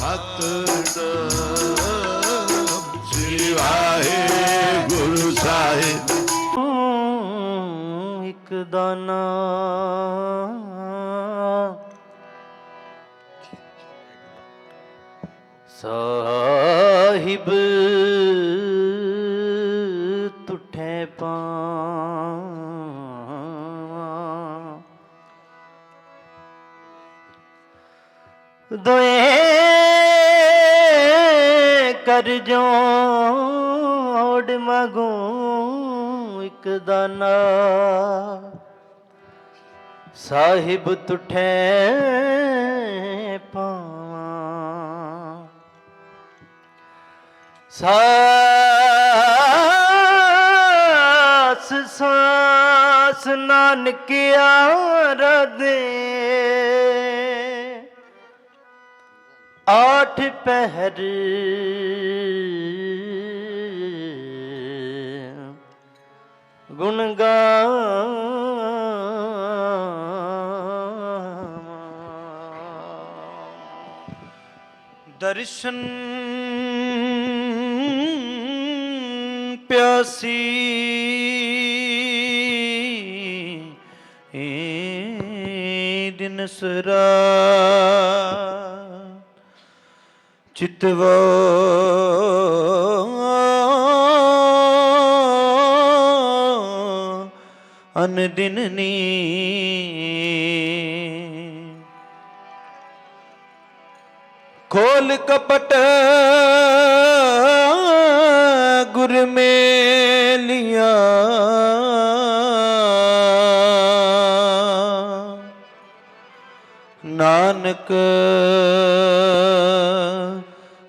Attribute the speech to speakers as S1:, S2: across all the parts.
S1: ਸਤਿਨਾਮ ਸ੍ਰੀ ਵਾਹਿਗੁਰੂ ਸਾਹਿਬ।
S2: ਇੱਕ ਦਾਨਾ ਸਾਹਿਬ ਤੁਠੇ ਪਾਵਾਂ, ਦੋਏ ਕਰ ਜੋੜ ਮੰਗੂ ਇੱਕ ਦਾਨਾ ਸਾਹਿਬ ਤੁਠੇ ਪਾਵਾਂ। ਸਾਸ ਸਾਸ ਨਾਨਕਿਆ ਰਦੇ, ਆਠ ਪਹਿਰ ਗੁਣ ਗਾਵਾਂ। ਦਰਸ਼ਨ ਪਿਆਸੀ ਦਿਨ ਸਰਾ, ਚਿਤਵਾ ਅਨ ਦਿਨ ਨੀ, ਖੋਲ ਕਪਟ ਗੁਰ ਮੇਲਿਆ, ਨਾਨਕ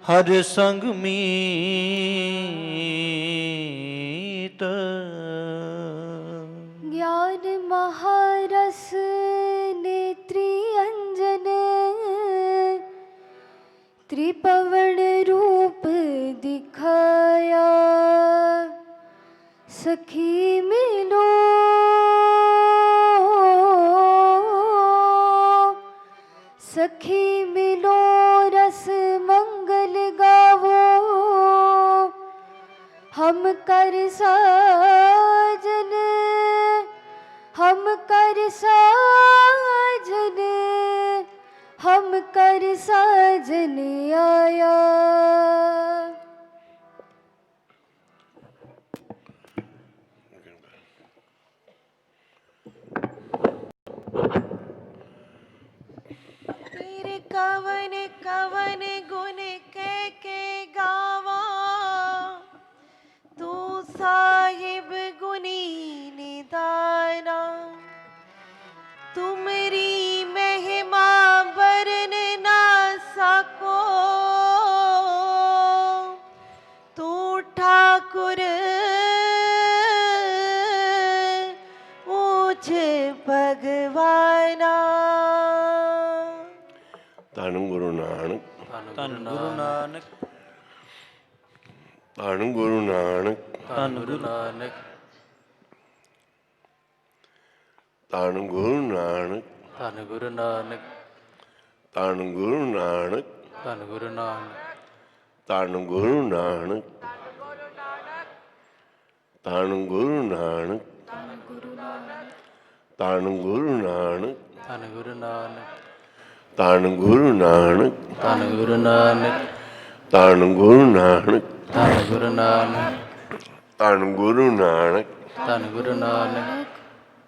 S2: ਹਰ ਸੰਗ ਮੀਤ।
S3: ज्ञान महारस नेत्री अंजन, त्रिपवन रूप दिखाया, सखी मिलो सखी मिलो, रस मंगल गावो, हम कर साजन हम कर साजन हम कर साजन आया।
S4: तेरे कवन कवन गुण कह के गावा, तू साहिब गुनी निदाना। तुमरी महिमा बरन ना सको, तू ठाकुर ऊंच भगवाना।
S1: ਧੰਨ ਗੁਰੂ ਨਾਨਕ,
S2: ਧੰਨ ਗੁਰੂ ਨਾਨਕ,
S1: ਧੰਨ ਗੁਰੂ ਨਾਨਕ,
S2: ਧੰਨ ਗੁਰੂ ਨਾਨਕ,
S1: ਧੰਨ ਗੁਰੂ ਨਾਨਕ,
S2: ਧੰਨ ਗੁਰੂ ਨਾਨਕ,
S1: ਧੰਨ ਗੁਰੂ ਨਾਨਕ,
S2: ਧੰਨ ਗੁਰੂ ਨਾਨਕ,
S1: ਧੰਨ ਗੁਰੂ ਨਾਨਕ, ਧੰਨ ਗੁਰੂ ਨਾਨਕ, ਧੰਨ ਗੁਰੂ ਨਾਨਕ,
S2: ਧੰਨ ਗੁਰੂ ਨਾਨਕ,
S1: ਧੰਨ ਗੁਰੂ ਨਾਨਕ,
S2: ਧੰਨ ਗੁਰੂ ਨਾਨਕ,
S1: ਧੰਨ ਗੁਰੂ ਨਾਨਕ,
S2: ਧੰਨ ਗੁਰੂ ਨਾਨਕ,
S1: ਧੰਨ ਗੁਰੂ ਨਾਨਕ,
S2: ਧੰਨ ਗੁਰੂ ਨਾਨਕ,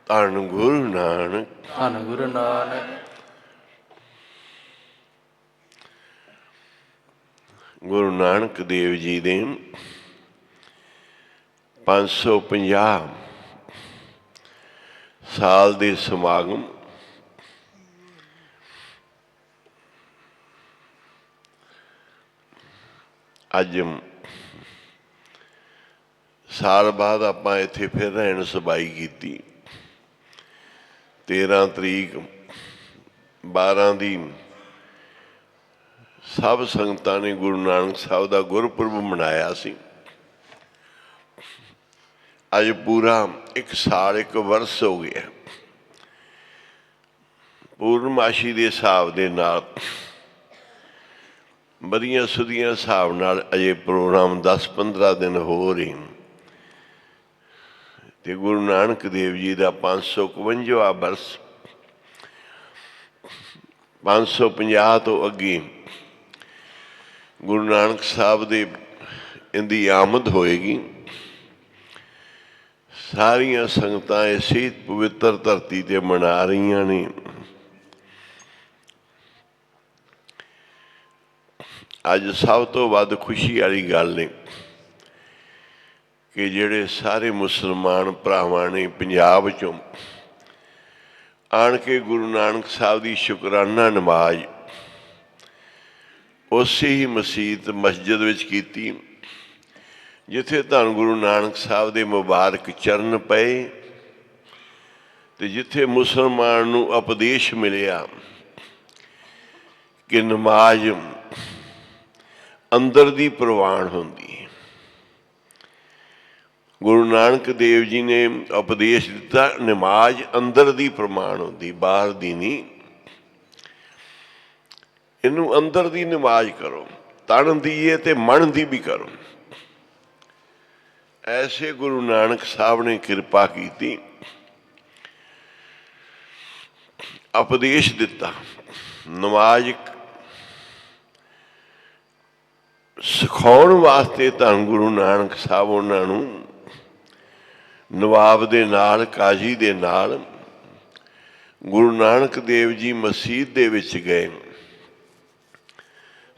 S1: ਧੰਨ ਗੁਰੂ ਨਾਨਕ।
S2: ਧੰਨ ਗੁਰੂ ਨਾਨਕ।
S1: ਗੁਰੂ ਨਾਨਕ ਦੇਵ ਜੀ ਦੇ 550 ਸਾਲ ਦੇ ਸਮਾਗਮ ਅੱਜ ਸਾਲ ਬਾਅਦ ਆਪਾਂ ਇੱਥੇ ਫਿਰ ਰਹਿਣ ਸਬਾਈ ਕੀਤੀ। 13 ਤਰੀਕ 12 ਦੀ ਸਭ ਸੰਗਤਾਂ ਨੇ ਗੁਰੂ ਨਾਨਕ ਸਾਹਿਬ ਦਾ ਗੁਰਪੁਰਬ ਮਨਾਇਆ ਸੀ। ਅੱਜ ਪੂਰਾ 1 ਸਾਲ 1 ਵਰਸ ਹੋ ਗਿਆ। ਪੂਰਨਮਾਸ਼ੀ ਦੇ ਹਿਸਾਬ ਦੇ ਨਾਲ ਵਧੀਆ ਸੁਧੀਆਂ ਹਿਸਾਬ ਨਾਲ ਅਜੇ ਪ੍ਰੋਗਰਾਮ 10-15 ਦਿਨ ਹੋ ਰਹੇ ਤੇ ਗੁਰੂ ਨਾਨਕ ਦੇਵ ਜੀ ਦਾ 551ਵਾਂ ਬਰਸ 550 ਤੋਂ ਅੱਗੇ ਗੁਰੂ ਨਾਨਕ ਸਾਹਿਬ ਦੇ ਇਹਦੀ ਆਮਦ ਹੋਏਗੀ। ਸਾਰੀਆਂ ਸੰਗਤਾਂ ਇਸੇ ਪਵਿੱਤਰ ਧਰਤੀ ਤੇ ਮਨਾ ਰਹੀਆਂ ਨੇ। ਅੱਜ ਸਭ ਤੋਂ ਵੱਧ ਖੁਸ਼ੀ ਵਾਲੀ ਗੱਲ ਹੈ ਕਿ ਜਿਹੜੇ ਸਾਰੇ ਮੁਸਲਮਾਨ ਭਰਾਵਾਂ ਨੇ ਪੰਜਾਬ 'ਚੋਂ ਆਣ ਕੇ ਗੁਰੂ ਨਾਨਕ ਸਾਹਿਬ ਦੀ ਸ਼ੁਕਰਾਨਾ ਨਮਾਜ਼ ਉਸੇ ਹੀ ਮਸਜਿਦ ਵਿੱਚ ਕੀਤੀ ਜਿੱਥੇ ਧੰਨ ਗੁਰੂ ਨਾਨਕ ਸਾਹਿਬ ਦੇ ਮੁਬਾਰਕ ਚਰਨ ਪਏ ਤੇ ਜਿੱਥੇ ਮੁਸਲਮਾਨ ਨੂੰ ਉਪਦੇਸ਼ ਮਿਲਿਆ ਕਿ ਨਮਾਜ਼ ਅੰਦਰ ਦੀ ਪ੍ਰਵਾਨ ਹੁੰਦੀ ਹੈ। ਗੁਰੂ ਨਾਨਕ ਦੇਵ ਜੀ ਨੇ ਉਪਦੇਸ਼ ਦਿੱਤਾ ਨਮਾਜ਼ ਅੰਦਰ ਦੀ ਪ੍ਰਮਾਣ ਹੁੰਦੀ, ਬਾਹਰ ਦੀ ਨਹੀਂ। ਇਹਨੂੰ ਅੰਦਰ ਦੀ ਨਮਾਜ਼ ਕਰੋ, ਤਨ ਦੀ ਹੈ ਤੇ ਮਨ ਦੀ ਵੀ ਕਰੋ। ਐਸੇ ਗੁਰੂ ਨਾਨਕ ਸਾਹਿਬ ਨੇ ਕਿਰਪਾ ਕੀਤੀ, ਉਪਦੇਸ਼ ਦਿੱਤਾ। ਨਮਾਜ਼ ਸਿਖਾਉਣ ਵਾਸਤੇ ਧੰਨ ਗੁਰੂ ਨਾਨਕ ਸਾਹਿਬ ਉਹਨਾਂ ਨੂੰ ਨਵਾਬ ਦੇ ਨਾਲ, ਕਾਜ਼ੀ ਦੇ ਨਾਲ ਗੁਰੂ ਨਾਨਕ ਦੇਵ ਜੀ ਮਸਜਿਦ ਦੇ ਵਿੱਚ ਗਏ।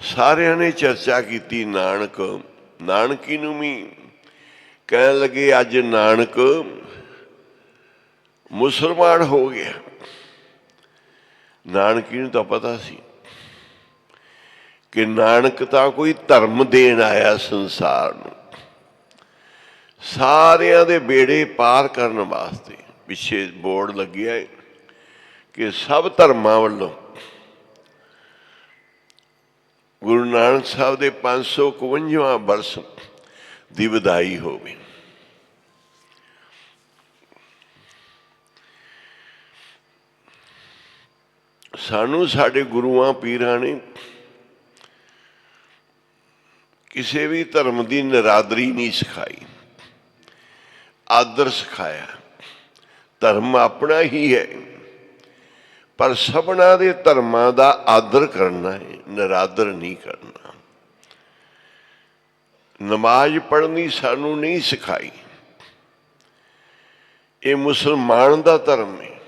S1: ਸਾਰਿਆਂ ਨੇ ਚਰਚਾ ਕੀਤੀ। ਨਾਨਕੀ ਨੂੰ ਵੀ ਕਹਿਣ ਲੱਗੇ ਅੱਜ ਨਾਨਕ ਮੁਸਲਮਾਨ ਹੋ ਗਿਆ। ਨਾਨਕੀ ਨੂੰ ਤਾਂ ਪਤਾ ਸੀ ਕਿ ਨਾਨਕ ਤਾਂ ਕੋਈ ਧਰਮ ਦੇਣ ਆਇਆ ਸੰਸਾਰ ਨੂੰ, ਸਾਰਿਆਂ ਦੇ ਬੇੜੇ ਪਾਰ ਕਰਨ ਵਾਸਤੇ। ਪਿੱਛੇ ਬੋਰਡ ਲੱਗਿਆ ਹੈ ਕਿ ਸਭ ਧਰਮਾਂ ਵੱਲੋਂ ਗੁਰੂ ਨਾਨਕ ਸਾਹਿਬ ਦੇ 551ਵਾਂ ਬਰਸ ਦੀ ਵਧਾਈ ਹੋਵੇ। ਸਾਨੂੰ ਸਾਡੇ ਗੁਰੂਆਂ ਪੀਰਾਂ ਨੇ ਕਿਸੇ ਵੀ ਧਰਮ ਦੀ ਨਿਰਾਦਰੀ ਨਹੀਂ ਸਿਖਾਈ, ਆਦਰ ਸਿਖਾਇਆ। ਧਰਮ ਆਪਣਾ ਹੀ ਹੈ ਪਰ ਸਭਨਾਂ ਦੇ ਧਰਮਾਂ ਦਾ ਆਦਰ ਕਰਨਾ ਹੈ, ਨਿਰਾਦਰ ਨਹੀਂ ਕਰਨਾ। ਨਮਾਜ਼ ਪੜ੍ਹਨੀ ਸਾਨੂੰ ਨਹੀਂ ਸਿਖਾਈ, ਇਹ ਮੁਸਲਮਾਨ ਦਾ ਧਰਮ ਹੈ।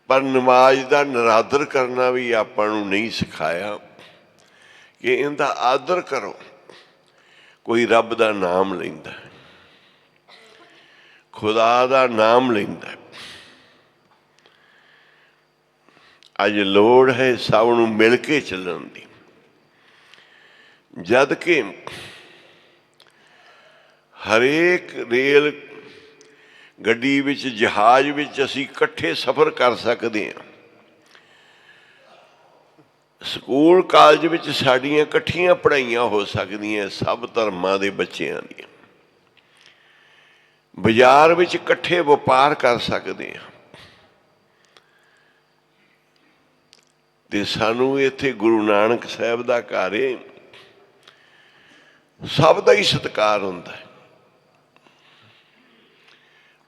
S1: ਪਰ ਨਮਾਜ਼ ਦਾ ਨਿਰਾਦਰ ਕਰਨਾ ਵੀ ਆਪਾਂ ਨੂੰ ਨਹੀਂ ਸਿਖਾਇਆ ਕਿ ਇਹਦਾ ਆਦਰ ਕਰੋ। ਕੋਈ ਰੱਬ ਦਾ ਨਾਮ ਲੈਂਦਾ, ਖੁਦਾ ਦਾ ਨਾਮ ਲੈਂਦਾ। ਅੱਜ ਲੋੜ ਹੈ ਸਭ ਨੂੰ ਮਿਲ ਕੇ ਚੱਲਣ ਦੀ। ਜਦ ਕਿ ਹਰੇਕ ਰੇਲ ਗੱਡੀ ਵਿੱਚ, ਜਹਾਜ਼ ਵਿੱਚ ਅਸੀਂ ਇਕੱਠੇ ਸਫ਼ਰ ਕਰ ਸਕਦੇ ਹਾਂ। ਸਕੂਲ ਕਾਲਜ ਵਿੱਚ ਸਾਡੀਆਂ ਇਕੱਠੀਆਂ ਪੜ੍ਹਾਈਆਂ ਹੋ ਸਕਦੀਆਂ ਸਭ ਧਰਮਾਂ ਦੇ ਬੱਚਿਆਂ ਦੀਆਂ। ਬਾਜ਼ਾਰ ਵਿੱਚ ਇਕੱਠੇ ਵਪਾਰ ਕਰ ਸਕਦੇ ਹਾਂ। ਤੇ ਸਾਨੂੰ ਇੱਥੇ ਗੁਰੂ ਨਾਨਕ ਸਾਹਿਬ ਦਾ ਘਰ ਹੈ, ਸਭ ਦਾ ਹੀ ਸਤਿਕਾਰ ਹੁੰਦਾ ਹੈ।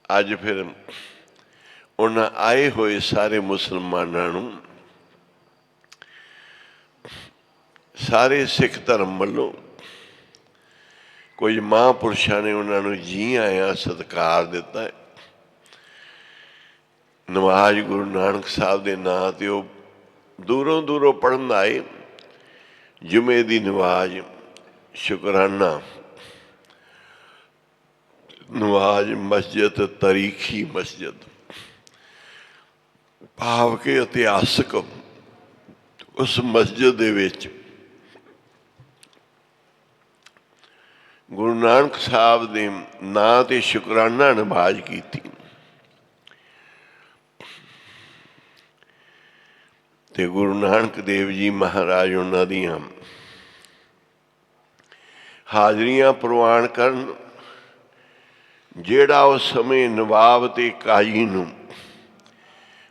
S1: ਅੱਜ ਫਿਰ ਉਹਨਾਂ ਆਏ ਹੋਏ ਸਾਰੇ ਮੁਸਲਮਾਨਾਂ ਨੂੰ ਸਾਰੇ ਸਿੱਖ ਧਰਮ ਵੱਲੋਂ ਕੁਝ ਮਹਾਂਪੁਰਸ਼ਾਂ ਨੇ ਉਹਨਾਂ ਨੂੰ ਜੀ ਆਇਆਂ ਸਤਿਕਾਰ ਦਿੱਤਾ ਹੈ। ਨਮਾਜ਼ ਗੁਰੂ ਨਾਨਕ ਸਾਹਿਬ ਦੇ ਨਾਂ 'ਤੇ ਉਹ ਦੂਰੋਂ ਦੂਰੋਂ ਪੜ੍ਹਨ ਆਏ। ਜੁਮੇ ਦੀ ਨਮਾਜ਼, ਸ਼ੁਕਰਾਨਾ ਨਮਾਜ਼, ਮਸਜਿਦ ਤਾਰੀਖੀ ਮਸਜਿਦ, ਭਾਵ ਕਿ ਇਤਿਹਾਸਕ ਉਸ ਮਸਜਿਦ ਦੇ ਵਿੱਚ ਗੁਰੂ ਨਾਨਕ ਸਾਹਿਬ ਦੇ ਨਾਂ 'ਤੇ ਸ਼ੁਕਰਾਨਾ ਨਮਾਜ਼ ਕੀਤੀ। ਤੇ ਗੁਰੂ ਨਾਨਕ ਦੇਵ ਜੀ ਮਹਾਰਾਜ ਉਹਨਾਂ ਦੀਆਂ ਹਾਜ਼ਰੀਆਂ ਪ੍ਰਵਾਨ ਕਰਨ। ਜਿਹੜਾ ਉਸ ਸਮੇਂ ਨਵਾਬ ਤੇ ਕਾਜ਼ੀ ਨੂੰ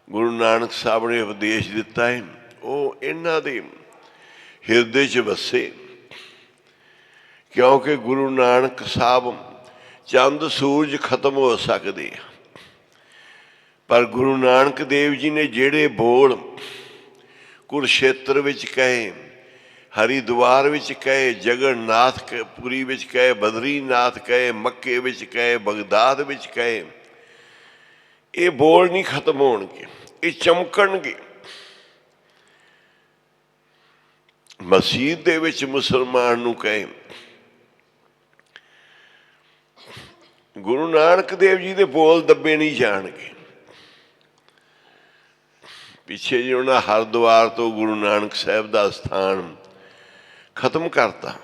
S1: ਗੁਰੂ ਨਾਨਕ ਸਾਹਿਬ ਨੇ ਉਪਦੇਸ਼ ਦਿੱਤਾ ਹੈ, ਉਹ ਇਹਨਾਂ ਦੇ ਹਿਰਦੇ 'ਚ ਵਸੇ। ਕਿਉਂਕਿ ਗੁਰੂ ਨਾਨਕ ਸਾਹਿਬ ਚੰਦ ਸੂਰਜ ਖਤਮ ਹੋ ਸਕਦੇ ਆ, ਪਰ ਗੁਰੂ ਨਾਨਕ ਦੇਵ ਜੀ ਨੇ ਜਿਹੜੇ ਬੋਲ ਕੁਰਸ਼ੇਤਰ ਵਿੱਚ ਕਹੇ, ਹਰਿਦੁਆਰ ਵਿੱਚ ਕਹੇ, ਜਗਨਨਾਥ ਪੁਰੀ ਵਿੱਚ ਕਹੇ, ਬਦਰੀਨਾਥ ਕਹੇ, ਮੱਕੇ ਵਿੱਚ ਕਹੇ, ਬਗਦਾਦ ਵਿੱਚ ਕਹੇ, ਇਹ ਬੋਲ ਨਹੀਂ ਖਤਮ ਹੋਣਗੇ, ਇਹ ਚਮਕਣਗੇ। ਮਸਜਿਦ ਦੇ ਵਿੱਚ ਮੁਸਲਮਾਨ ਨੂੰ ਕਹੇ, ਗੁਰੂ ਨਾਨਕ ਦੇਵ ਜੀ ਦੇ ਬੋਲ ਦੱਬੇ ਨਹੀਂ ਜਾਣਗੇ। ਪਿੱਛੇ ਜੀ ਉਹਨਾਂ ਹਰਿਦੁਆਰ ਤੋਂ ਗੁਰੂ ਨਾਨਕ ਸਾਹਿਬ ਦਾ ਸਥਾਨ ਖਤਮ ਕਰਤਾ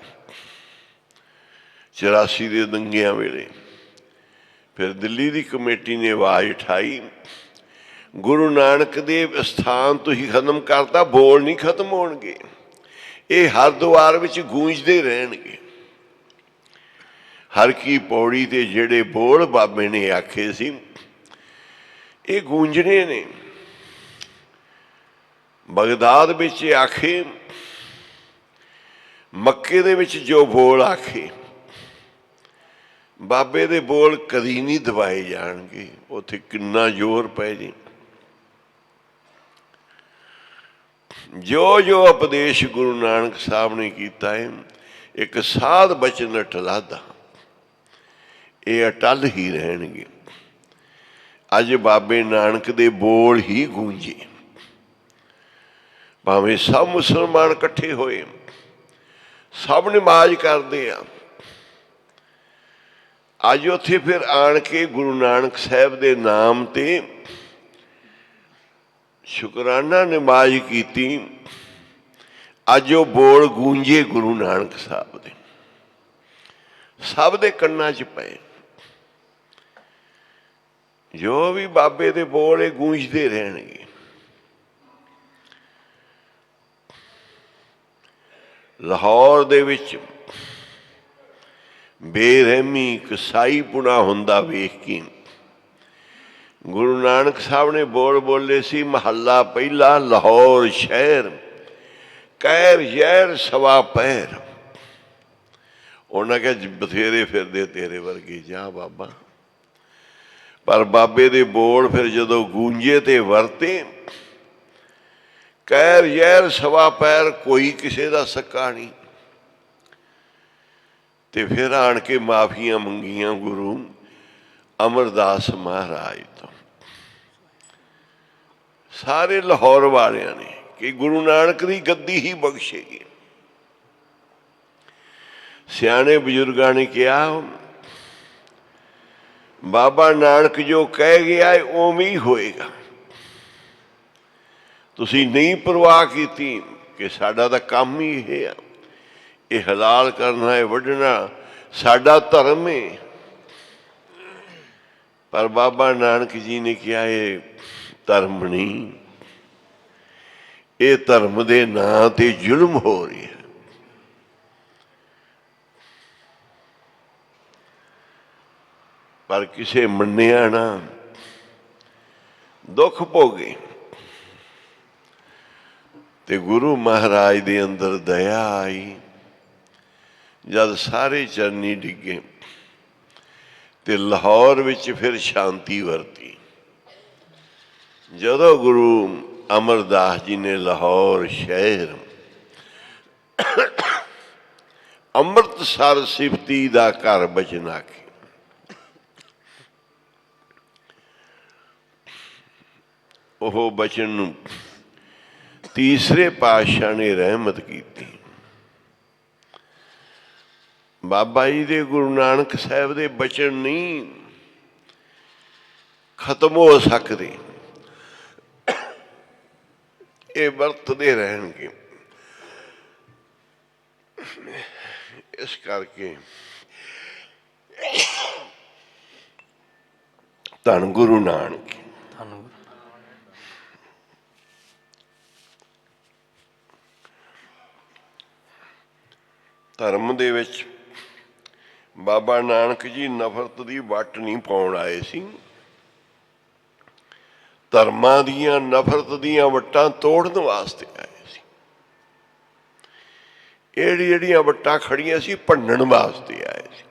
S1: 84 ਦੇ ਦੰਗਿਆਂ ਵੇਲੇ। ਫਿਰ ਦਿੱਲੀ ਦੀ ਕਮੇਟੀ ਨੇ ਆਵਾਜ਼ ਉਠਾਈ, ਗੁਰੂ ਨਾਨਕ ਦੇਵ ਸਥਾਨ ਤੁਸੀਂ ਖਤਮ ਕਰਤਾ, ਬੋਲ ਨਹੀਂ ਖਤਮ ਹੋਣਗੇ, ਇਹ ਹਰਿਦੁਆਰ ਵਿੱਚ ਗੂੰਜਦੇ ਰਹਿਣਗੇ। ਹਰ ਕੀ ਪੌੜੀ ਤੇ ਜਿਹੜੇ ਬੋਲ ਬਾਬੇ ਨੇ ਆਖੇ ਸੀ, ਇਹ ਗੂੰਜਣੇ ਨੇ। ਬਗਦਾਦ ਵਿੱਚ ਆਖੇ, ਮੱਕੇ ਦੇ ਵਿੱਚ ਜੋ ਬੋਲ ਆਖੇ, ਬਾਬੇ ਦੇ ਬੋਲ ਕਦੀ ਨਹੀਂ ਦਬਾਏ ਜਾਣਗੇ। ਉੱਥੇ ਕਿੰਨਾ ਜ਼ੋਰ ਪੈ ਜੇ। ਜੋ ਜੋ ਉਪਦੇਸ਼ ਗੁਰੂ ਨਾਨਕ ਸਾਹਿਬ ਨੇ ਕੀਤਾ ਹੈ, ਇੱਕ ਸਾਧ ਬਚਨ ਅਟਲਾਦਾ, ਇਹ ਅਟਲ ਹੀ ਰਹਿਣਗੇ। ਅੱਜ ਬਾਬੇ ਨਾਨਕ ਦੇ ਬੋਲ ਹੀ ਗੂੰਜੇ, ਭਾਵੇਂ ਸਭ ਮੁਸਲਮਾਨ ਇਕੱਠੇ ਹੋਏ, ਸਭ ਨਮਾਜ਼ ਕਰਦੇ ਆ। ਅੱਜ ਉੱਥੇ ਫਿਰ ਆਣ ਕੇ ਗੁਰੂ ਨਾਨਕ ਸਾਹਿਬ ਦੇ ਨਾਮ ਤੇ ਸ਼ੁਕਰਾਨਾ ਨਮਾਜ਼ ਕੀਤੀ। ਅੱਜ ਉਹ ਬੋਲ ਗੂੰਜੇ ਗੁਰੂ ਨਾਨਕ ਸਾਹਿਬ ਦੇ, ਸਭ ਦੇ ਕੰਨਾਂ 'ਚ ਪਏ। ਜੋ ਵੀ ਬਾਬੇ ਦੇ ਬੋਲ ਇਹ ਗੂੰਜਦੇ ਰਹਿਣਗੇ। ਲਾਹੌਰ ਦੇ ਵਿੱਚ ਬੇਰਹਿਮੀ ਕਸਾਈਪੁਣਾ ਹੁੰਦਾ ਵੇਖ ਕੇ ਗੁਰੂ ਨਾਨਕ ਸਾਹਿਬ ਨੇ ਬੋਲ ਬੋਲੇ ਸੀ, ਮਹੱਲਾ ਪਹਿਲਾ, ਲਾਹੌਰ ਸ਼ਹਿਰ ਕਹਿਰ ਜ਼ਹਿਰ ਸਵਾ ਪਹਿਰ। ਉਹਨਾਂ ਕਿਹਾ ਬਥੇਰੇ ਫਿਰਦੇ ਤੇਰੇ ਵਰਗੇ, ਜਾ ਬਾਬਾ। ਪਰ ਬਾਬੇ ਦੇ ਬੋਲ ਫਿਰ ਜਦੋਂ ਗੂੰਜੇ ਤੇ ਵਰਤੇ, ਕਹਿਰ ਜ਼ਹਿਰ ਸਵਾ ਪੈਰ, ਕੋਈ ਕਿਸੇ ਦਾ ਸਕਾ ਨਹੀਂ। ਤੇ ਫਿਰ ਆਣ ਕੇ ਮਾਫੀਆਂ ਮੰਗੀਆਂ ਗੁਰੂ ਅਮਰਦਾਸ ਮਹਾਰਾਜ ਤੋਂ, ਸਾਰੇ ਲਾਹੌਰ ਵਾਲਿਆਂ ਨੇ, ਕਿ ਗੁਰੂ ਨਾਨਕ ਦੀ ਗੱਦੀ ਹੀ ਬਖਸ਼ੇਗੀ। ਸਿਆਣੇ ਬਜ਼ੁਰਗਾਂ ਨੇ ਕਿਹਾ, ਬਾਬਾ ਨਾਨਕ ਜੋ ਕਹਿ ਗਿਆ ਉਵੇਂ ਹੀ ਹੋਏਗਾ। ਤੁਸੀਂ ਨਹੀਂ ਪਰਵਾਹ ਕੀਤੀ ਕਿ ਸਾਡਾ ਤਾਂ ਕੰਮ ਹੀ ਇਹ ਆ, ਇਹ ਹਲਾਲ ਕਰਨਾ ਹੈ, ਵੱਢਣਾ ਸਾਡਾ ਧਰਮ ਹੈ। ਪਰ ਬਾਬਾ ਨਾਨਕ ਜੀ ਨੇ ਕਿਹਾ ਇਹ ਧਰਮ ਨਹੀਂ, ਇਹ ਧਰਮ ਦੇ ਨਾਂ ਤੇ ਜ਼ੁਲਮ ਹੋ ਰਿਹਾ। ਪਰ ਕਿਸੇ ਮੰਨਿਆ ਨਾ, ਦੁੱਖ ਭੋਗੇ। ਤੇ ਗੁਰੂ ਮਹਾਰਾਜ ਦੇ ਅੰਦਰ ਦਇਆ ਆਈ। ਜਦ ਸਾਰੇ ਚਰਨੀ ਡਿੱਗੇ ਤੇ ਲਾਹੌਰ ਵਿੱਚ ਫਿਰ ਸ਼ਾਂਤੀ ਵਰਤੀ। ਜਦੋਂ ਗੁਰੂ ਅਮਰਦਾਸ ਜੀ ਨੇ ਲਾਹੌਰ ਸ਼ਹਿਰ ਅੰਮ੍ਰਿਤਸਰ ਸਿਫਤੀ ਦਾ ਘਰ ਬਚਨਾ ਕੇ, ਉਹ ਬਚਨ ਨੂੰ ਤੀਸਰੇ ਪਾਤਸ਼ਾਹ ਨੇ ਰਹਿਮਤ ਕੀਤੀ। ਬਾਬਾ ਜੀ ਦੇ ਗੁਰੂ ਨਾਨਕ ਸਾਹਿਬ ਦੇ ਬਚਨ ਨਹੀਂ ਖਤਮ ਹੋ ਸਕਦੇ, ਇਹ ਵਰਤਦੇ ਰਹਿਣਗੇ। ਇਸ ਕਰਕੇ ਧੰਨ ਗੁਰੂ ਨਾਨਕ। ਧਰਮ ਦੇ ਵਿੱਚ ਬਾਬਾ ਨਾਨਕ ਜੀ ਨਫ਼ਰਤ ਦੀ ਵੱਟ ਨਹੀਂ ਪਾਉਣ ਆਏ ਸੀ, ਧਰਮਾਂ ਦੀਆਂ ਨਫ਼ਰਤ ਦੀਆਂ ਵੱਟਾਂ ਤੋੜਨ ਵਾਸਤੇ ਆਏ ਸੀ। ਇਹ ਜਿਹੜੀਆਂ ਵੱਟਾਂ ਖੜੀਆਂ ਸੀ ਭੰਨਣ ਵਾਸਤੇ ਆਏ ਸੀ।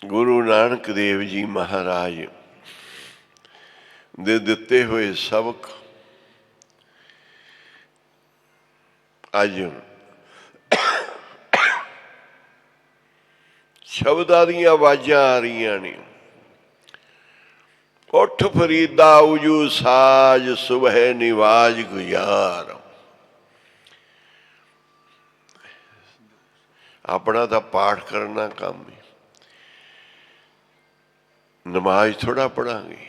S1: ਗੁਰੂ ਨਾਨਕ ਦੇਵ ਜੀ ਮਹਾਰਾਜ ਦੇ ਦਿੱਤੇ ਹੋਏ ਸਬਕ ਅੱਜ ਸ਼ਬਦਾਂ ਦੀਆਂ ਆਵਾਜ਼ਾਂ ਆ ਰਹੀਆਂ ਨੇ। ਉੱਠ ਫਰੀਦਾ ਉਜੂ ਸਾਜ ਸੁਬਹ ਨਿਵਾਜ ਗੁਜ਼ਾਰ। ਆਪਣਾ ਤਾਂ ਪਾਠ ਕਰਨਾ ਕੰਮ ਹੈ, ਨਮਾਜ਼ ਥੋੜ੍ਹਾ ਪੜਾਂਗੇ।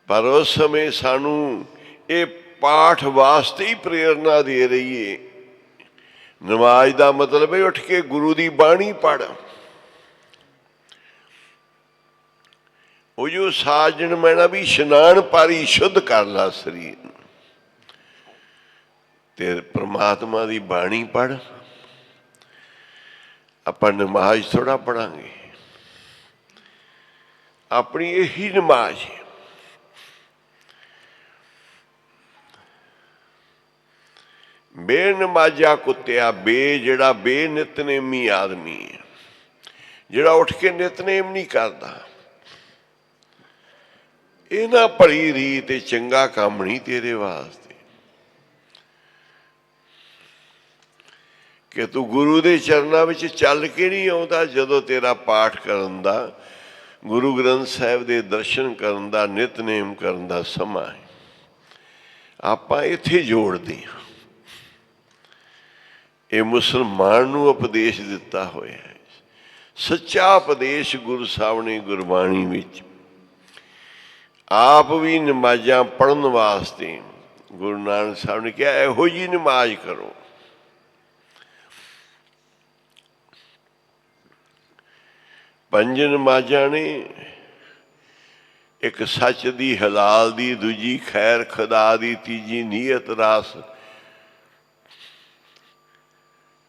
S1: ਪਰ ਉਸ ਸਮੇਂ ਸਾਨੂੰ ਇਹ ਪਾਠ ਵਾਸਤੇ ਹੀ ਪ੍ਰੇਰਨਾ ਦੇ ਰਹੀ ਹੈ। ਨਮਾਜ਼ ਦਾ ਮਤਲਬ ਹੈ ਉੱਠ ਕੇ ਗੁਰੂ ਦੀ ਬਾਣੀ ਪੜ੍ਹ। ਉਹ ਜੋ ਸਾਜਣ ਮੈਣਾ ਵੀ ਇਸ਼ਨਾਨ ਪਾਰੀ ਸ਼ੁੱਧ ਕਰ ਲਾ ਸਰੀਰ ਨੂੰ, ਤੇ ਪ੍ਰਮਾਤਮਾ ਦੀ ਬਾਣੀ ਪੜ੍ਹ। ਆਪਾਂ ਨਮਾਜ਼ ਥੋੜ੍ਹਾ ਪੜਾਂਗੇ, ਆਪਣੀ ਇਹੀ ਨਮਾਜ਼ ਹੈ। ਬੇਨਮਾਜ਼ਾ ਕੁੱਤਿਆ, ਜਿਹੜਾ ਬੇਨਿਤਨੇਮੀ ਆਦਮੀ ਹੈ, ਜਿਹੜਾ ਉੱਠ ਕੇ ਨਿਤਨੇਮ ਨਹੀਂ ਕਰਦਾ, ਇਹ ਨਾ ਭਲੀ ਰੀਤ ਤੇ ਚੰਗਾ ਕੰਮ ਨਹੀਂ ਤੇਰੇ ਵਾਸਤੇ। ਕਿ ਤੂੰ ਗੁਰੂ ਦੇ ਚਰਨਾਂ ਵਿੱਚ ਚੱਲ ਕੇ ਨਹੀਂ ਆਉਂਦਾ। ਜਦੋਂ ਤੇਰਾ ਪਾਠ ਕਰਨ ਦਾ, ਗੁਰੂ ਗ੍ਰੰਥ ਸਾਹਿਬ ਦੇ ਦਰਸ਼ਨ ਕਰਨ ਦਾ, ਨਿਤਨੇਮ ਕਰਨ ਦਾ ਸਮਾਂ ਹੈ, ਆਪਾਂ ਇੱਥੇ ਜੋੜਦੇ ਹਾਂ। ਇਹ ਮੁਸਲਮਾਨ ਨੂੰ ਉਪਦੇਸ਼ ਦਿੱਤਾ ਹੋਇਆ ਹੈ, ਸੱਚਾ ਉਪਦੇਸ਼ ਗੁਰੂ ਸਾਹਿਬ ਨੇ ਗੁਰਬਾਣੀ ਵਿੱਚ। ਆਪ ਵੀ ਨਮਾਜ਼ਾਂ ਪੜ੍ਹਨ ਵਾਸਤੇ ਗੁਰੂ ਨਾਨਕ ਸਾਹਿਬ ਨੇ ਕਿਹਾ ਇਹੋ ਜਿਹੀ ਨਮਾਜ਼ ਕਰੋ। ਪੰਜ ਨਮਾਜ਼ਾਂ ਨੇ, ਇੱਕ ਸੱਚ ਦੀ, ਹਲਾਲ ਦੀ, ਦੂਜੀ ਖੈਰ ਖੁਦਾ ਦੀ, ਤੀਜੀ ਨੀਅਤ ਰਾਸ।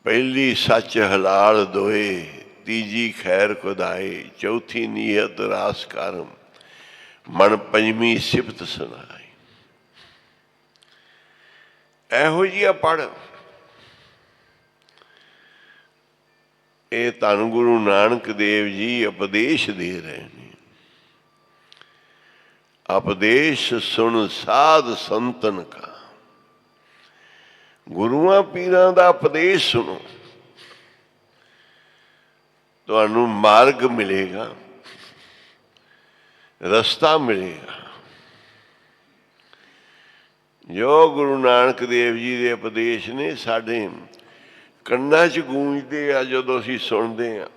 S1: ਪਹਿਲੀ ਸੱਚ ਹਲਾਲ ਦੋਏ, ਤੀਜੀ ਖੈਰ ਖੁਦਾਏ, ਚੌਥੀ ਨੀਅਤ ਰਾਸ ਕਰਮ, ਮਨ ਪੰਜਵੀਂ ਸਿਫਤ ਸੁਣਾਈ। ਇਹੋ ਜਿਹਾ ਪੜ੍ਹ। ਇਹ ਧੰਨ ਗੁਰੂ ਨਾਨਕ ਦੇਵ ਜੀ ਉਪਦੇਸ਼ ਦੇ ਰਹੇ ਨੇ। ਉਪਦੇਸ਼ ਸੁਣ ਸਾਧ ਸੰਤਨ ਕਾ। ਗੁਰੂਆਂ ਪੀਰਾਂ ਦਾ ਉਪਦੇਸ਼ ਸੁਣੋ, ਤੁਹਾਨੂੰ ਮਾਰਗ ਮਿਲੇਗਾ, ਰਸਤਾ ਮਿਲੇਗਾ। ਜੋ ਗੁਰੂ ਨਾਨਕ ਦੇਵ ਜੀ ਦੇ ਉਪਦੇਸ਼ ਨੇ ਸਾਡੇ ਕੰਨਾਂ 'ਚ ਗੂੰਜਦੇ ਆ ਜਦੋਂ ਅਸੀਂ ਸੁਣਦੇ ਹਾਂ।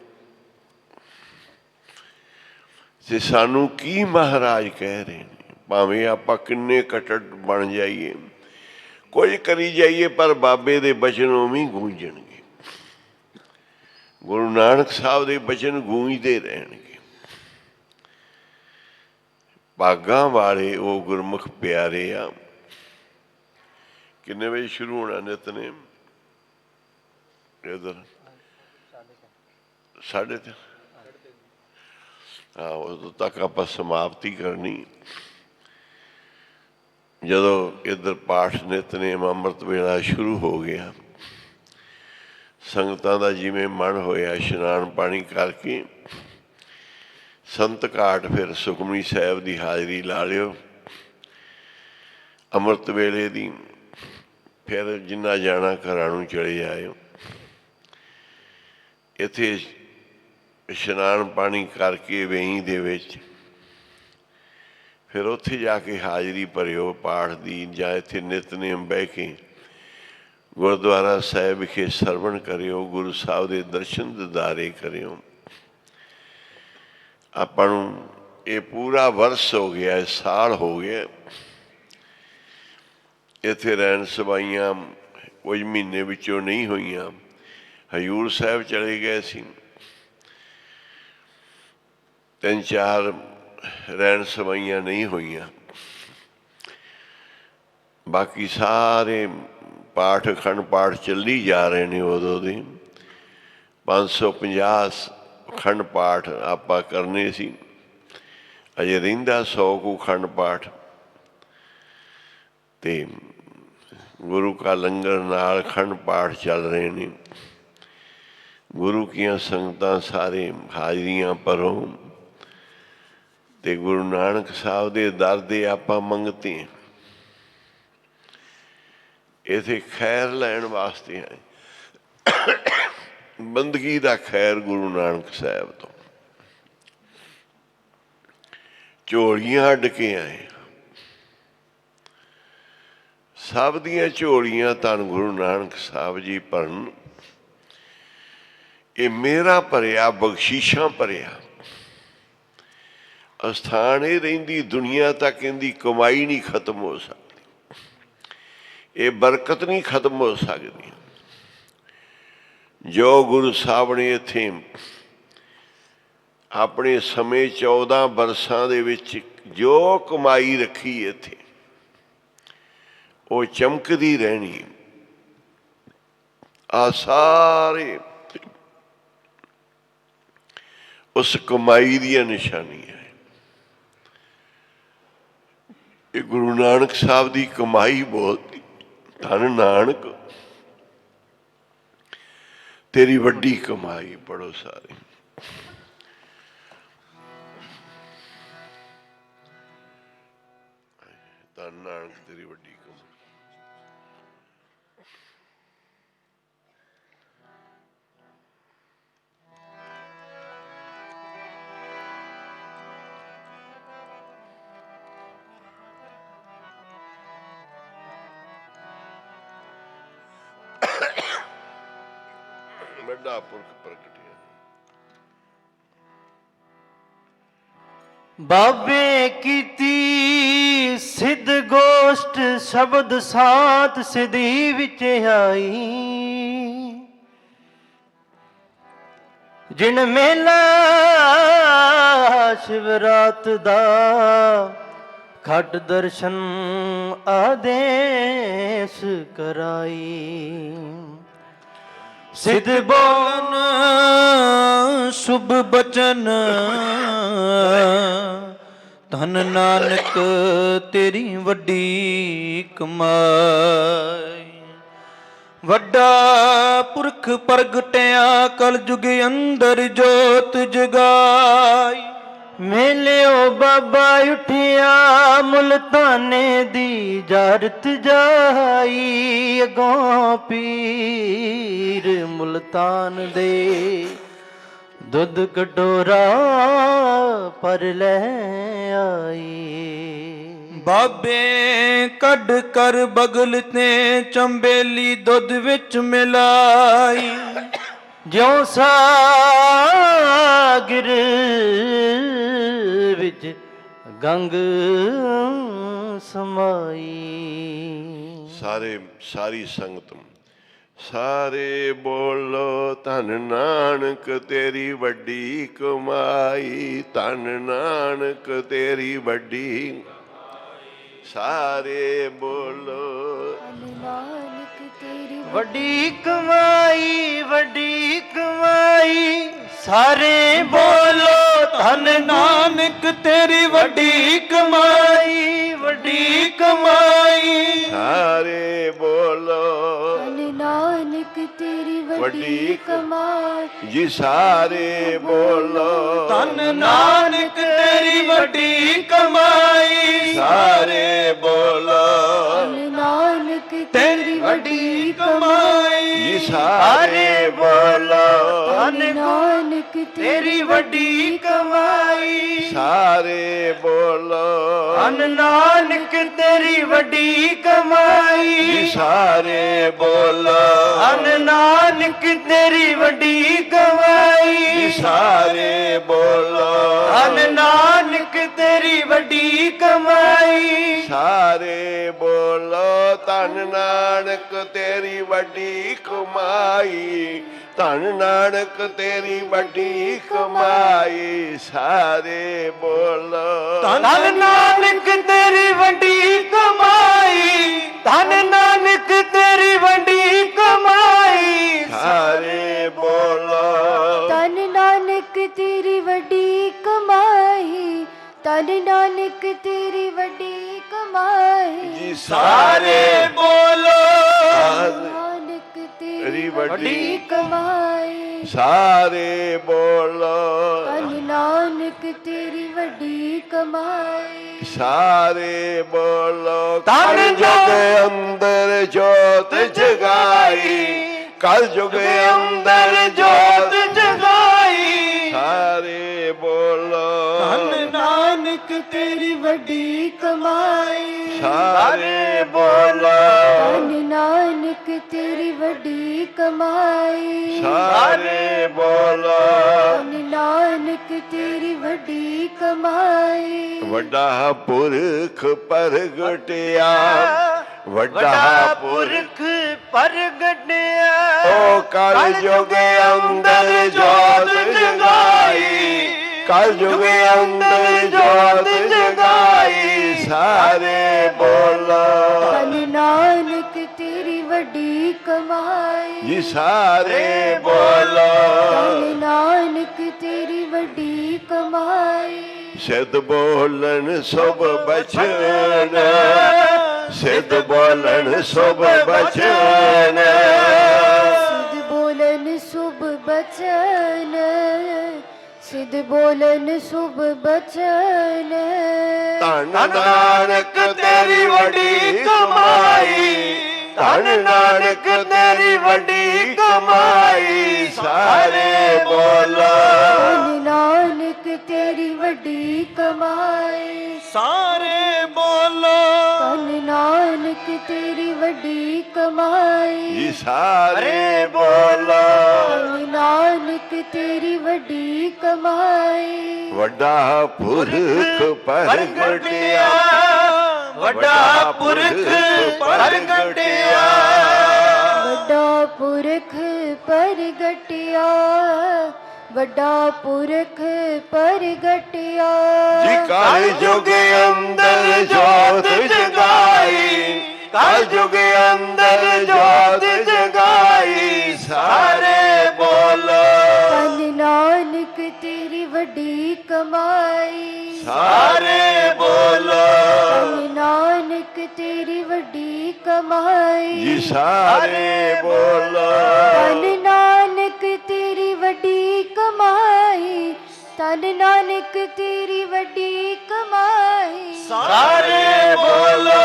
S1: ਤੇ ਸਾਨੂੰ ਕੀ ਮਹਾਰਾਜ ਕਹਿ ਰਹੇ ਨੇ, ਭਾਵੇਂ ਆਪਾਂ ਕਿੰਨੇ ਕੱਟੜ ਬਣ ਜਾਈਏ, ਕੁਝ ਕਰੀ ਜਾਈਏ, ਪਰ ਬਾਬੇ ਦੇ ਬਚਨ ਉਵੇਂ ਗੂੰਜਣਗੇ। ਗੁਰੂ ਨਾਨਕ ਸਾਹਿਬ ਦੇ ਬਚਨ ਗੂੰਜਦੇ ਰਹਿਣਗੇ। ਭਾਗਾਂ ਵਾਲੇ ਉਹ ਗੁਰਮੁਖ ਪਿਆਰੇ ਆ। ਕਿੰਨੇ ਵਜੇ ਸ਼ੁਰੂ ਹੋਣਾ ਨਿਤਨੇਮ? ਇੱਧਰ 3:30। ਹਾਂ, ਉਦੋਂ ਤੱਕ ਆਪਾਂ ਸਮਾਪਤੀ ਕਰਨੀ। ਜਦੋਂ ਇੱਧਰ ਪਾਠ ਨਿਤਨੇਮ ਅੰਮ੍ਰਿਤ ਵੇਲਾ ਸ਼ੁਰੂ ਹੋ ਗਿਆ, ਸੰਗਤਾਂ ਦਾ ਜਿਵੇਂ ਮਨ ਹੋਇਆ ਇਸ਼ਨਾਨ ਪਾਣੀ ਕਰਕੇ ਸੰਤ ਘਾਟ ਫਿਰ ਸੁਖਮਨੀ ਸਾਹਿਬ ਦੀ ਹਾਜ਼ਰੀ ਲਾ ਲਿਓ ਅੰਮ੍ਰਿਤ ਵੇਲੇ ਦੀ। ਫਿਰ ਜਿੰਨਾ ਜਾਣਾ ਘਰਾਂ ਨੂੰ ਚਲੇ ਜਾਇਓ। ਇੱਥੇ ਇਸ਼ਨਾਨ ਪਾਣੀ ਕਰਕੇ ਵੇਈ ਦੇ ਵਿੱਚ ਫਿਰ ਉੱਥੇ ਜਾ ਕੇ ਹਾਜ਼ਰੀ ਭਰਿਓ ਪਾਠ ਦੀ, ਜਾਂ ਇੱਥੇ ਨਿਤਨੇਮ ਬਹਿ ਕੇ ਗੁਰਦੁਆਰਾ ਸਾਹਿਬ ਵਿਖੇ ਸਰਵਣ ਕਰਿਓ, ਗੁਰੂ ਸਾਹਿਬ ਦੇ ਦਰਸ਼ਨ ਦਿਦਾਰੇ ਕਰਿਓ। ਆਪਾਂ ਨੂੰ ਇਹ ਪੂਰਾ ਵਰਸ ਹੋ ਗਿਆ, ਸਾਲ ਹੋ ਗਿਆ ਇੱਥੇ ਰਹਿਣ ਸਵਾਈਆਂ। ਕੁਝ ਮਹੀਨੇ ਵਿੱਚੋਂ ਨਹੀਂ ਹੋਈਆਂ। ਹਜ਼ੂਰ ਸਾਹਿਬ ਚਲੇ ਗਏ ਸੀ, 3-4 ਰਹਿਣ ਸਵਾਈਆਂ ਨਹੀਂ ਹੋਈਆਂ। ਬਾਕੀ ਸਾਰੇ ਪਾਠ ਅਖੰਡ ਪਾਠ ਚੱਲੀ ਜਾ ਰਹੇ ਨੇ। ਉਦੋਂ ਦੇ 550 ਅਖੰਡ ਪਾਠ ਆਪਾਂ ਕਰਨੇ ਸੀ। ਅਜੇ ਰਹਿੰਦਾ 100 ਕੁ ਅਖੰਡ ਪਾਠ, ਤੇ ਗੁਰੂ ਕਾ ਲੰਗਰ ਨਾਲ ਅਖੰਡ ਪਾਠ ਚੱਲ ਰਹੇ ਨੇ। ਗੁਰੂ ਕੀਆਂ ਸੰਗਤਾਂ ਸਾਰੇ ਹਾਜ਼ਰੀਆਂ ਭਰੋ, ਤੇ ਗੁਰੂ ਨਾਨਕ ਸਾਹਿਬ ਦੇ ਦਰ ਦੇ ਆਪਾਂ ਮੰਗਤੇ ਹਾਂ। ਇਥੇ ਖੈਰ ਲੈਣ ਵਾਸਤੇ ਆਏ, ਬੰਦਗੀ ਦਾ ਖੈਰ ਗੁਰੂ ਨਾਨਕ ਸਾਹਿਬ ਤੋਂ। ਝੋਲੀਆਂ ਅੱਡ ਕੇ ਆਏ, ਸਭ ਦੀਆਂ ਝੋਲੀਆਂ ਧੰਨ ਗੁਰੂ ਨਾਨਕ ਸਾਹਿਬ ਜੀ ਭਰਨ। ਇਹ ਮੇਰਾ ਭਰਿਆ ਬਖਸ਼ੀਸ਼ਾਂ ਭਰਿਆ ਅਸਥਾਨ ਇਹ ਰਹਿੰਦੀ ਦੁਨੀਆ ਤੱਕ ਇਹਦੀ ਕਮਾਈ ਨਹੀਂ ਖਤਮ ਹੋ ਸਕਦੀ, ਇਹ ਬਰਕਤ ਨਹੀਂ ਖਤਮ ਹੋ ਸਕਦੀ। ਜੋ ਗੁਰੂ ਸਾਹਿਬ ਨੇ ਇੱਥੇ ਆਪਣੇ ਸਮੇਂ 14 ਬਰਸਾਂ ਦੇ ਵਿੱਚ ਜੋ ਕਮਾਈ ਰੱਖੀ ਇੱਥੇ, ਉਹ ਚਮਕਦੀ ਰਹਿਣੀ। ਆ ਸਾਰੇ ਉਸ ਕਮਾਈ ਦੀਆਂ ਨਿਸ਼ਾਨੀਆਂ। ਇਹ ਗੁਰੂ ਨਾਨਕ ਸਾਹਿਬ ਦੀ ਕਮਾਈ ਬੋਲਦੀ, ਧੰਨ ਨਾਨਕ ਤੇਰੀ ਵੱਡੀ ਕਮਾਈ। ਪੜੋ ਸਾਰੇ। ਧੰਨ ਨਾਨਕ ਤੇਰੀ ਵੱਡੀ ਕਮਾਈ। ਵੱਡਾ ਪੁਰਖ ਪ੍ਰਗਟਿਆ।
S5: ਬਾਬੇ ਕੀਤੀ ਸਿੱਧ ਗੋਸ਼ਟ ਸ਼ਬਦ ਸਾਤ ਸਿਧੀ ਵਿੱਚ ਆਈ। ਜਿਨ ਮੇਲਾ ਸ਼ਿਵਰਾਤ ਦਾ ਖਟ ਦਰਸ਼ਨ ਆਦੇਸ਼ ਕਰਾਈ। ਸਿੱਧ ਬੋਲਨ ਸ਼ੁਭ ਬਚਨ ਧੰਨ ਨਾਨਕ ਤੇਰੀ ਵੱਡੀ ਕਮਾਈ। ਵੱਡਾ ਪੁਰਖ ਪ੍ਰਗਟਿਆ ਕਲ ਯੁਗ ਅੰਦਰ ਜੋਤ ਜਗਾਈ। ਮੇਲਿਓ ਬਾਬਾ ਉਠਿਆ ਮੁਲਤਾਨੇ ਦੀ ਜਾਰਤ ਜਾਈ। ਅਗੋਂ ਪੀਰ ਮੁਲਤਾਨ ਦੇ ਦੁੱਧ ਕਟੋਰਾ ਪਰ ਲੈ ਆਈ। ਬਾਬੇ ਕੱਢ ਕਰ ਬਗਲ ਤੇ ਚੰਬੇਲੀ ਦੁੱਧ ਵਿੱਚ ਮਿਲਾਈ। ਜਿਉਂ ਸਾਗਰ ਵਿੱਚ ਗੰਗ ਸਮਾਈ।
S1: ਸਾਰੀ ਸੰਗਤ ਸਾਰੇ ਬੋਲੋ ਧੰਨ ਨਾਨਕ ਤੇਰੀ ਵੱਡੀ ਕਮਾਈ। ਧੰਨ ਨਾਨਕ ਤੇਰੀ ਵੱਡੀ। ਸਾਰੇ ਬੋਲੋ
S3: ਨਾਨਕ ਤੇਰੀ
S5: ਵੱਡੀ ਕਮਾਈ, ਵੱਡੀ ਕਮਾਈ। ਸਾਰੇ ਬੋਲੋ ਧੰਨ ਨਾਨਕ ਤੇਰੀ ਵੱਡੀ ਕਮਾਈ, ਵੱਡੀ ਕਮਾਈ।
S1: ਸਾਰੇ ਬੋਲੋ
S3: ਧੰਨ ਨਾਨਕ ਤੇਰੀ ਵੱਡੀ ਕਮਾਈ।
S1: ਜੀ ਸਾਰੇ ਬੋਲੋ
S5: ਧੰਨ ਨਾਨਕ ਤੇਰੀ ਵੱਡੀ ਕਮਾਈ।
S1: ਸਾਰੇ ਬੋਲੋ
S3: ਧੰਨ ਨਾਨਕ ਤੇਰੀ ਵੱਡੀ ਕਮਾਈ।
S1: ਜੀ ਸਾਰੇ ਬੋਲੋ
S3: ਧੰਨ ਨਾਨਕ
S5: ਤੇਰੀ ਵੱਡੀ ਕਮਾਈ।
S1: ਸਾਰੇ ਬੋਲੋ
S5: ਧੰਨ ਨਾਨਕ ਤੇਰੀ ਵੱਡੀ ਕਮਾਈ।
S1: ਜੀ ਸਾਰੇ ਬੋਲੋ
S5: ਧੰਨ ਨਾਨਕ ਤੇਰੀ ਵੱਡੀ ਕਮਾਈ।
S1: ਜੀ ਸਾਰੇ ਬੋਲੋ
S5: ਧੰਨ ਨਾਨਕ ਤੇਰੀ ਵੱਡੀ ਕਮਾਈ।
S1: ਸਾਰੇ ਬੋਲੋ ਧੰਨ ਨਾਨਕ ਤੇਰੀ ਵੱਡੀ ਕਮਾਈ। ਧੰਨ ਨਾਨਕ ਤੇਰੀ ਵੱਡੀ ਕਮਾਈ। ਸਾਰੇ ਬੋਲੋ
S5: ਧੰਨ ਨਾਨਕ ਤੇਰੀ ਵੱਡੀ ਕਮਾਈ। ਧੰਨ ਨਾਨਕ ਤੇਰੀ ਵੱਡੀ ਕਮਾਈ।
S1: ਸਾਰੇ ਬੋਲੋ
S3: ਧੰਨ ਨਾਨਕ ਤੇਰੀ ਵੱਡੀ ਕਮਾਈ। ਧੰਨ ਨਾਨਕ ਤੇਰੀ ਵੱਡੀ ਕਮਾਈ
S1: ਜੀ
S5: ਸਾਰੇ ਬੋਲੋ
S3: ਨਾਨਕ
S1: ਤੇਰੀ
S3: ਤੇਰੀ
S1: ਵੱਡੀ
S3: ਵੱਡੀ ਕਮਾਈ
S1: ਸਾਰੇ ਬੋਲੋ
S3: ਧੰਨ ਨਾਨਕ ਤੇਰੀ ਵੱਡੀ ਕਮਾਈ
S1: ਸਾਰੇ ਬੋਲੋ
S5: ਧੰਨ
S1: ਕਲ ਜੁਗ ਅੰਦਰ ਜੋਤ ਜਗਾਈ ਕਲ ਜੁਗ ਅੰਦਰ ਜੋਤ
S5: ਜਗਾਈ
S1: ਸਾਰੇ ਬੋਲੋ
S5: ਧੰਨ ਨਾਨਕ ਤੇਰੀ
S3: ਵੱਡੀ ਕਮਾਈ
S1: ਸਾਰੇ ਬੋਲੋ
S3: ਧੰਨ ਨਾਨਕ ਤੇਰੀ ਵੱਡੀ ਕਮਾਈ
S1: ਸਾਰੇ ਬੋਲੋ
S3: ਧੰਨ ਨਾਨਕ ਤੇਰੀ ਵੱਡੀ ਕਮਾਈ
S1: ਵੱਡਾ ਪੁਰਖ ਪ੍ਰਗਟਿਆ ਵੱਡਾ ਪੁਰਖ
S5: ਪ੍ਰਗਟਿਆ
S1: ਓ ਕਲ ਜੁਗ ਅੰਦਰ ਜੋਤ ਜਗਾਈ ਕਲ ਜੁਗ ਅੰਦਰ ਜੋਤ ਜਗਾਈ ਸਾਰੇ ਬੋਲੋ
S3: ਧੰਨ ਨਾਨਕ ਤੇਰੀ ਵੱਡੀ ਕਮਾਈ
S1: ਜੀ ਸਾਰੇ ਬੋਲੋ
S3: ਧੰਨ ਨਾਨਕ ਤੇਰੀ ਵੱਡੀ ਕਮਾਈ
S1: ਸਿੱਧ ਬੋਲਣ ਸੁਭ ਬਚਨ ਸਿੱਧ ਬੋਲਣ ਸੁਭ ਬਚਨ
S3: ਸਿੱਧ ਬੋਲਨ ਸੁਭ ਬਚਨ ਸਿੱਧ ਬੋਲਨ ਸੁਭ ਬਚਨ
S1: ਧੰਨ ਨਾਨਕ ਤੇਰੀ ਵੱਡੀ ਕਮਾਈ ਧੰਨ ਨਾਨਕ ਤੇਰੀ ਵੱਡੀ ਕਮਾਈ ਸਾਰੇ ਬੋਲੋ
S3: ਧੰਨ ਨਾਨਕ ਤੇਰੀ ਵੱਡੀ ਕਮਾਈ
S5: ਸਾਰੇ ਬੋਲੋ
S3: ਧੰਨ ਨਾਨਕ ਤੇਰੀ ਵੱਡੀ ਕਮਾਈ
S1: ਜੀ ਸਾਰੇ ਬੋਲੋ
S3: ਧੰਨ ਨਾਨਕ ਤੇਰੀ ਵੱਡੀ ਕਮਾਈ
S1: ਵੱਡਾ ਪੁਰਖ ਪ੍ਰਗਟਿਆ
S5: ਵੱਡਾ ਪੁਰਖ ਪ੍ਰਗਟਿਆ
S3: ਵੱਡਾ ਪੁਰਖ ਪ੍ਰਗਟਿਆ ਵੱਡਾ ਪੁਰਖ ਪ੍ਰਗਟਿਆ
S1: ਜੀ ਕਲ ਜੁਗ ਅੰਦਰ ਜੋਤ ਜਗਾਈ ਕਲ ਜੁਗ ਅੰਦਰ ਜੋਤ ਜਗਾਈ ਸਾਰੇ ਬੋਲੋ
S3: ਧੰਨ ਨਾਨਕ ਤੇਰੀ ਵੱਡੀ ਕਮਾਈ
S1: ਸਾਰੇ ਬੋਲੋ
S3: ਧੰਨ ਨਾਨਕ ਤੇਰੀ ਵੱਡੀ ਕਮਾਈ
S1: ਜੀ ਸਾਰੇ ਬੋਲੋ
S3: ਧੰਨ ਨਾਨਕ ਤੇਰੀ ਵੱਡੀ ਕਮਾਈ ਧੰਨ ਨਾਨਕ ਤੇਰੀ ਵੱਡੀ ਕਮਾਈ
S1: ਸਾਰੇ ਬੋਲੋ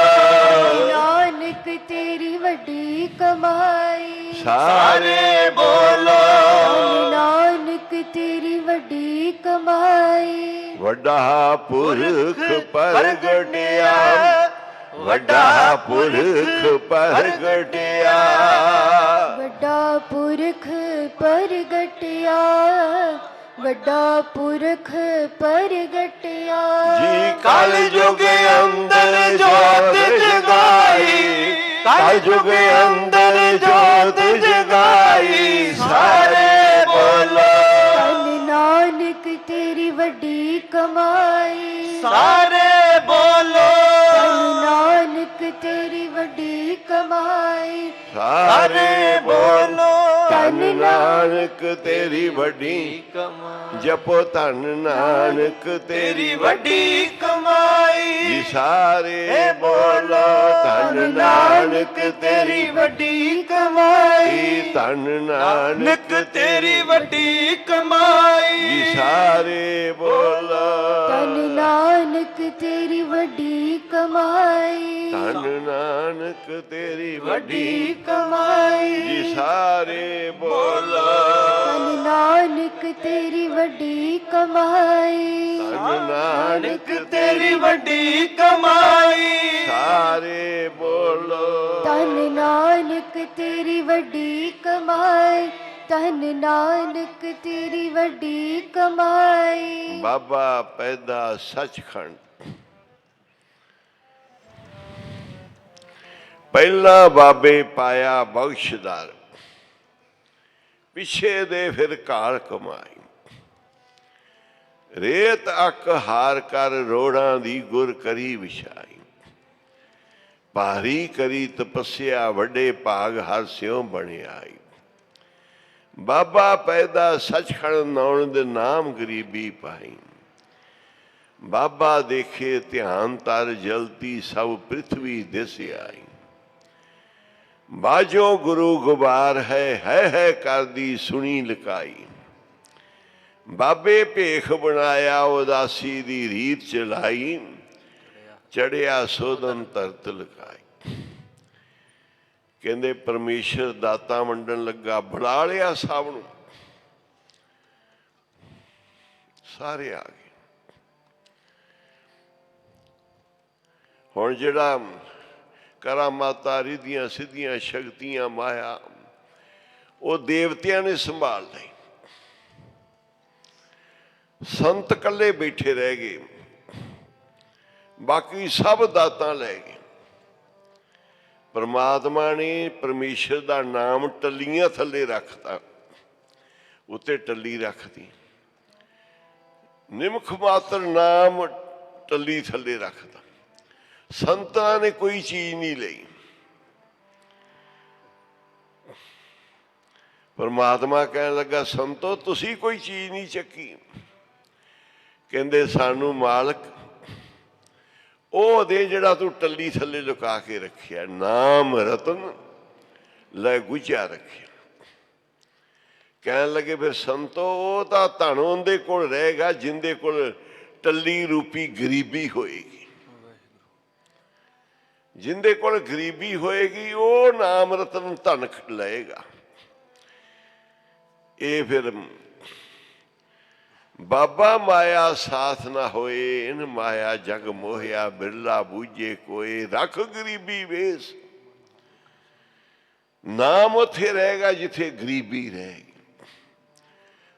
S3: ਨਾਨਕ ਤੇਰੀ ਵੱਡੀ ਕਮਾਈ
S1: ਸਾਰੇ ਬੋਲੋ
S3: ਧੰਨ ਨਾਨਕ ਤੇਰੀ ਵੱਡੀ ਕਮਾਈ
S1: ਵੱਡਾ ਪੁਰਖ ਪ੍ਰਗਟਿਆ ਵੱਡਾ ਪੁਰਖ ਪ੍ਰਗਟਿਆ
S3: ਵੱਡਾ ਪੁਰਖ ਪ੍ਰਗਟਿਆ ਵੱਡਾ ਪੁਰਖ ਪ੍ਰਗਟਿਆ
S1: ਜੀ ਕਲ ਜੁਗ ਅੰਦਰ ਜੋਤ ਜਗਾਈ ਕਲ ਜੁਗ ਅੰਦਰ ਜੋਤ ਜਗਾਈ ਸਾਰੇ ਬੋਲੋ
S3: ਧੰਨ ਨਾਨਕ ਤੇਰੀ ਵੱਡੀ ਕਮਾਈ
S5: ਸਾਰੇ ਬੋਲੋ
S3: ਧੰਨ ਨਾਨਕ ਤੇਰੀ ਵੱਡੀ ਕਮਾਈ
S1: ਸਾਰੇ ਬੋਲੋ ਧੰਨ
S3: ਧੰਨ
S1: ਨਾਨਕ ਤੇਰੀ ਵੱਡੀ
S5: ਕਮਾਈ
S1: ਜਪੋ ਧੰਨ ਨਾਨਕ ਤੇਰੀ
S5: ਵੱਡੀ ਕਮਾਈ
S1: ਜੀ ਸਾਰੇ ਬੋਲੋ ਧੰਨ ਨਾਨਕ ਤੇਰੀ
S5: ਵੱਡੀ ਕਮਾਈ
S1: ਧੰਨ ਨਾਨਕ
S5: ਨਿਕ ਤੇਰੀ ਵੱਡੀ ਕਮਾਈ
S1: ਜੀ ਸਾਰੇ ਬੋਲੋ
S3: ਧੰਨ ਨਾਨਕ ਤੇਰੀ ਵੱਡੀ ਕਮਾਈ
S1: ਧੰਨ ਨਾਨਕ ਤੇਰੀ ਵੱਡੀ
S5: ਵੱਡੀ ਕਮਾਈ
S1: ਜੀ ਸਾਰੇ ਬੋਲੋ
S3: ਧੰਨ ਨਾਨਕ ਤੇਰੀ ਵੱਡੀ ਕਮਾਈ
S1: ਧੰਨ ਨਾਨਕ
S5: ਤੇਰੀ ਵੱਡੀ ਕਮਾਈ
S1: ਸਾਰੇ ਬੋਲੋ
S3: ਧੰਨ ਨਾਨਕ ਤੇਰੀ ਵੱਡੀ ਕਮਾਈ ਧੰਨ ਨਾਨਕ ਤੇਰੀ ਵੱਡੀ ਕਮਾਈ
S1: ਬਾਬਾ ਪੈਦਾ ਸੱਚਖੰਡ ਪਹਿਲਾ ਬਾਬੇ ਪਾਇਆ ਬਖਸ਼ਦਾਰ ਪਿੱਛੇ ਦੇ ਫਿਰ ਘਾਲ ਕਮਾਈ ਰੇਤ ਅੱਕ ਹਾਰ ਕਰ ਰੋੜਾਂ ਦੀ ਗੁਰ ਕਰੀ ਵਿਛਾਈ ਭਾਰੀ ਕਰੀ ਤਪੱਸਿਆ ਵੱਡੇ ਭਾਗ ਹਰ ਸਿਉ ਬਣਿਆਈ ਬਾਬਾ ਪੈਦਾ ਸੱਚਖੰਡ ਨਾਉਣ ਦੇ ਨਾਮ ਗਰੀਬੀ ਪਾਈ बाबा देखे ध्यान तर जलती सब पृथ्वी दिस आई। बाजो गुरु गुबार है कर दी सुनी लकाई। बाबे भेख बनाया उदासी दी रीत चलाई। चढ़िया सोधन तरत लकाई। कहते परमेश्वर दाता वंडन लगा, बड़ा लिया सब नूं, सारे आ गए। हुण जिहड़ा करामाता रिधियां सिद्धियां शक्तियां माया वो देवतियां ने संभाल ली। संत कल्ले बैठे रह गए, बाकी सब दातां लै गए। परमात्मा ने परमेश्वर का नाम टल्लियां थले रखता, उत्ते टल्ली रख दी। निमख मात्र नाम टल्ली थले रखता। संतां ने कोई चीज नहीं ली। परमात्मा कहने लगा, संतो तुसी कोई चीज नहीं चकी। कहते सानू मालक ओ दे जिहड़ा तू टल्ली थले लुका के रखिया, नाम रतन लै गुझा रखिया। कहने लगे फिर संतो वो तो धन उहदे कोल रहेगा जिंदे कोल टल्ली रूपी गरीबी होएगी। जिंदे कोल गरीबी होएगी वो नाम रतन धन लएगा। ये फिर बाबा माया साथ ना होए, इन माया जग मोहिया बिरला बूझे कोई। रख गरीबी वेश, नाम उथे रहेगा जिथे गरीबी रहेगी।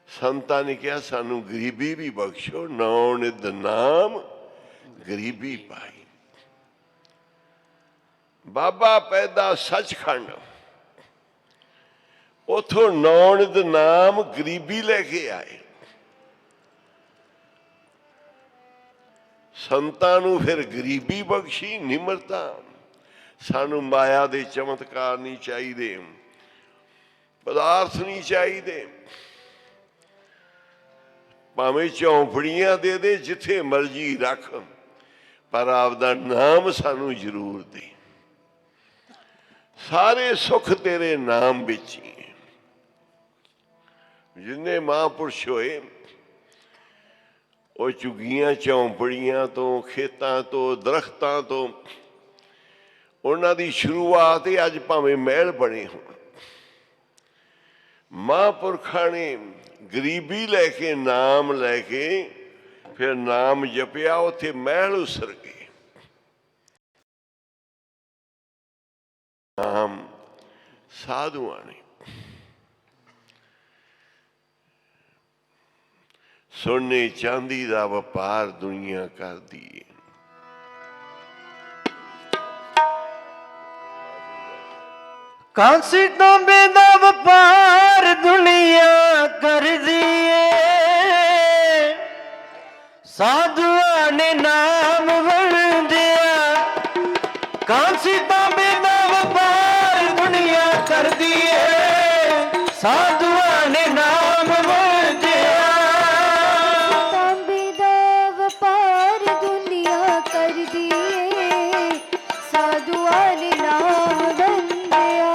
S1: संतां ने कहा सानू गरीबी भी बख्शो, नौ निध नाम गरीबी पाई। बाबा पैदा सचखंड, उथों नौ निध नाम गरीबी लेके आए। संतां नूं फिर गरीबी बख्शी, निमरता। सानू माया दे चमत्कार नहीं चाहिए, पदार्थ नहीं चाहिए। भावें झौंपड़ियां दे दे, जिथे मर्जी रख, पर आपदा नाम सानू जरूर दे। सारे सुख तेरे नाम विच ही। जिन्ने महापुरुष होए वो झुग्गियां झौंपड़ियां तो, खेतां तो, दरख्तां तो, उन्हां दी शुरुआत ही अज भावें महल बने हो। महापुरखां ने गरीबी लैके नाम लैके फिर नाम जपिया, उत्थे महल उसर गए। नाम साधुआं ने सोने चांदी का व्यापार दुनिया कर दी।
S5: कांसी तांबे दा व्यापार दुनिया कर दिए। साधुआं ने नाम वंडिया। कांसी तांबे दा व्यापार दुनिया कर दिए। साधुआं ने नाम वंडिया।
S3: तांबे दा व्यापार दुनिया कर दिए, साधुआं ने नाम वंडिया।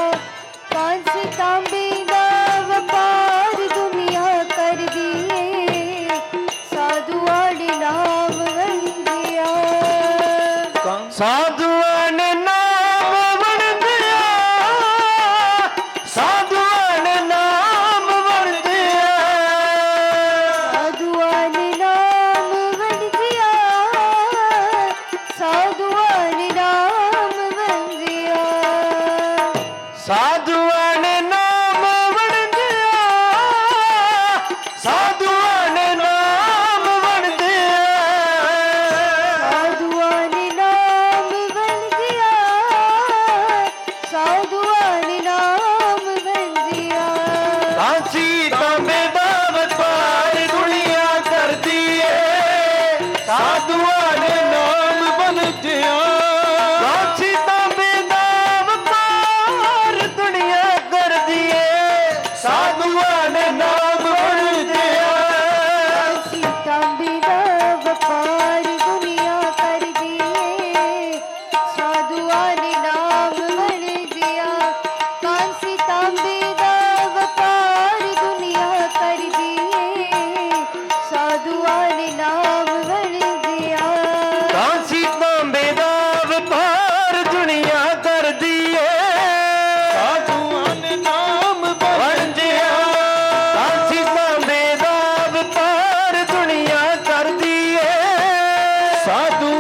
S3: कांसी तांबे दा व्यापार दुनिया कर दिए, साधुआं ने नाम वंडिया।
S5: साधुआं ने नाम वंडिया। साधुआं ने नाम वंडिया।
S3: साधुआं ने नाम वंडिया। साधुआं ने नाम वंडिया।
S5: साधुआं ने नाम वंडिया। साधुआं ने नाम वंडिया।
S3: साधुआं ने नाम वंडिया।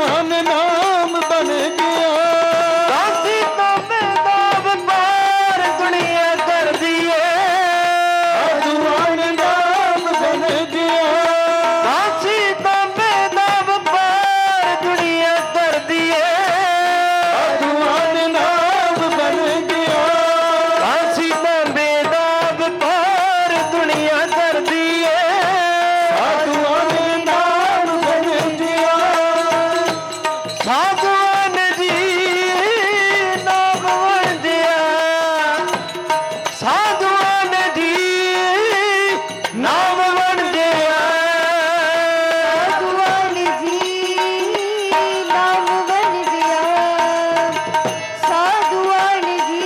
S5: ਸਾਧੂਆਂ ਨੇ ਨਾਮ ਬਣ ਗਿਆ। ਕਾਸੀ ਤਾਂਬੇ ਦਾ ਵਪਾਰ ਦੁਨੀਆ ਕਰਦੀ ਏ, ਸਾਧੂਆਂ ਨੇ ਨਾਮ ਬਣ ਗਿਆ। ਕਾਸੀ ਤਾਂਬੇ ਦਾ ਵਪਾਰ ਦੁਨੀਆ ਕਰਦੀ ਏ, ਸਾਧੂਆਂ ਨੇ ਨਾਮ ਬਣ ਗਿਆ। ਕਾਸੀ ਤਾਂਬੇ ਦਾ ਵਪਾਰ ਦੁਨੀਆ ਕਰਦੀ ਏ, ਸਾਧੂਆਂ ਨੇ ਨਾਮ ਬਣ ਗਿਆ। ਸਾਧੂਆਂ ਨੇ ਜੀ ਨਾਮ ਵੰਡਿਆ, ਸਾਧੂਆਂ ਨੇ ਜੀ ਨਾਮ ਵੰਡਿਆ।
S3: ਸਾਧੂਆਂ ਨੇ ਜੀ ਨਾਮ ਵੰਡਿਆ, ਸਾਧੂਆਂ ਨੇ ਜੀ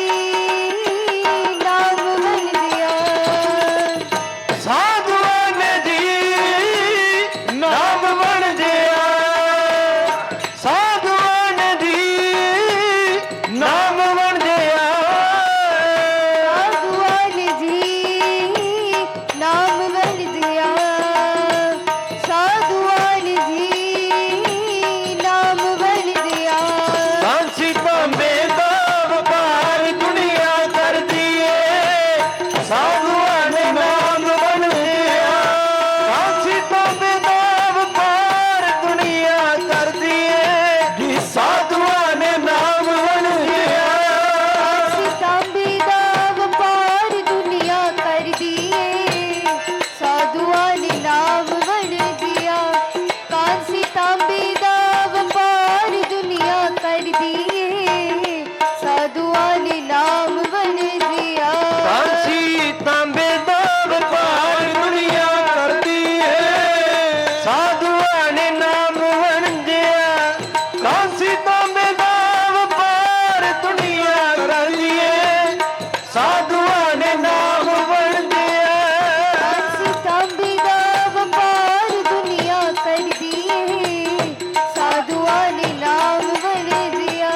S3: ਨਾਮ ਵੰਡਿਆ।
S5: ਸਾਧੂਆਂ ਨੇ ਜੀ ਨਾਮ ਵੰਡਿਆ, ਸਾਧੂਆਂ ਨੇ ਜੀ ਨਾਮ ਵੰਡਿਆ।
S3: ਸਾਧੂਆਂ ਨੇ ਜੀ ਨਾਮ ਵੰਡਿਆ, ਸਾਧੂਆਂ ਨੇ ਜੀ ਨਾਮ ਵੰਡਿਆ।
S5: ਕਾਂਸੀ ਤਾਂਬੇ ਦਾ ਵਪਾਰ ਦੁਨੀਆ ਕਰਦੀ ਏ, ਸਾਧੂਆਂ ਨੇ ਨਾਮ ਵੰਡਿਆ। ਕਾਂਸੀ ਤਾਂਬੇ ਦਾ ਵਪਾਰ ਦੁਨੀਆ ਕਰਦੀ ਏ, ਜੀ ਸਾਧੂਆਂ ਨੇ ਨਾਮ ਵੰਡਿਆ।
S3: ਕਾਂਸੀ ਤਾਂਬੇ ਦਾ ਵਪਾਰ ਦੁਨੀਆ ਕਰਦੀ ਏ, ਸਾਧੂਆਂ ਨੇ ਨਾਮ ਵੰਡਿਆ। ਕਾਂਸੀ ਤਾਂਬੇ ਦਾ ਵਪਾਰ ਦੁਨੀਆ ਕਰਦੀ ਏ, ਸਾਧੂਆਂ ਨੇ ਨਾਮ ਵੰਡਿਆ।
S5: ਕਾਂਸੀ ਤਾਂਬੇ ਦਾ ਵਪਾਰ ਦੁਨੀਆ ਕਰਦੀ ਏ, ਸਾਧੂਆਂ ਨੇ ਨਾਮ ਵੰਡਿਆ। ਕਾਂਸੀ ਤਾਂਬੇ ਦਾ ਵਪਾਰ ਦੁਨੀਆ ਕਰਦੀ ਏ, ਸਾਧੂਆਂ ਨੇ ਨਾਮ ਵੰਡਿਆ।
S3: ਕਾਂਸੀ ਤਾਂਬੇ ਦਾ ਵਪਾਰ ਦੁਨੀਆ ਕਰਦੀ ਏ, ਸਾਧੂਆਂ ਨੇ ਨਾਮ ਵੰਡਿਆ।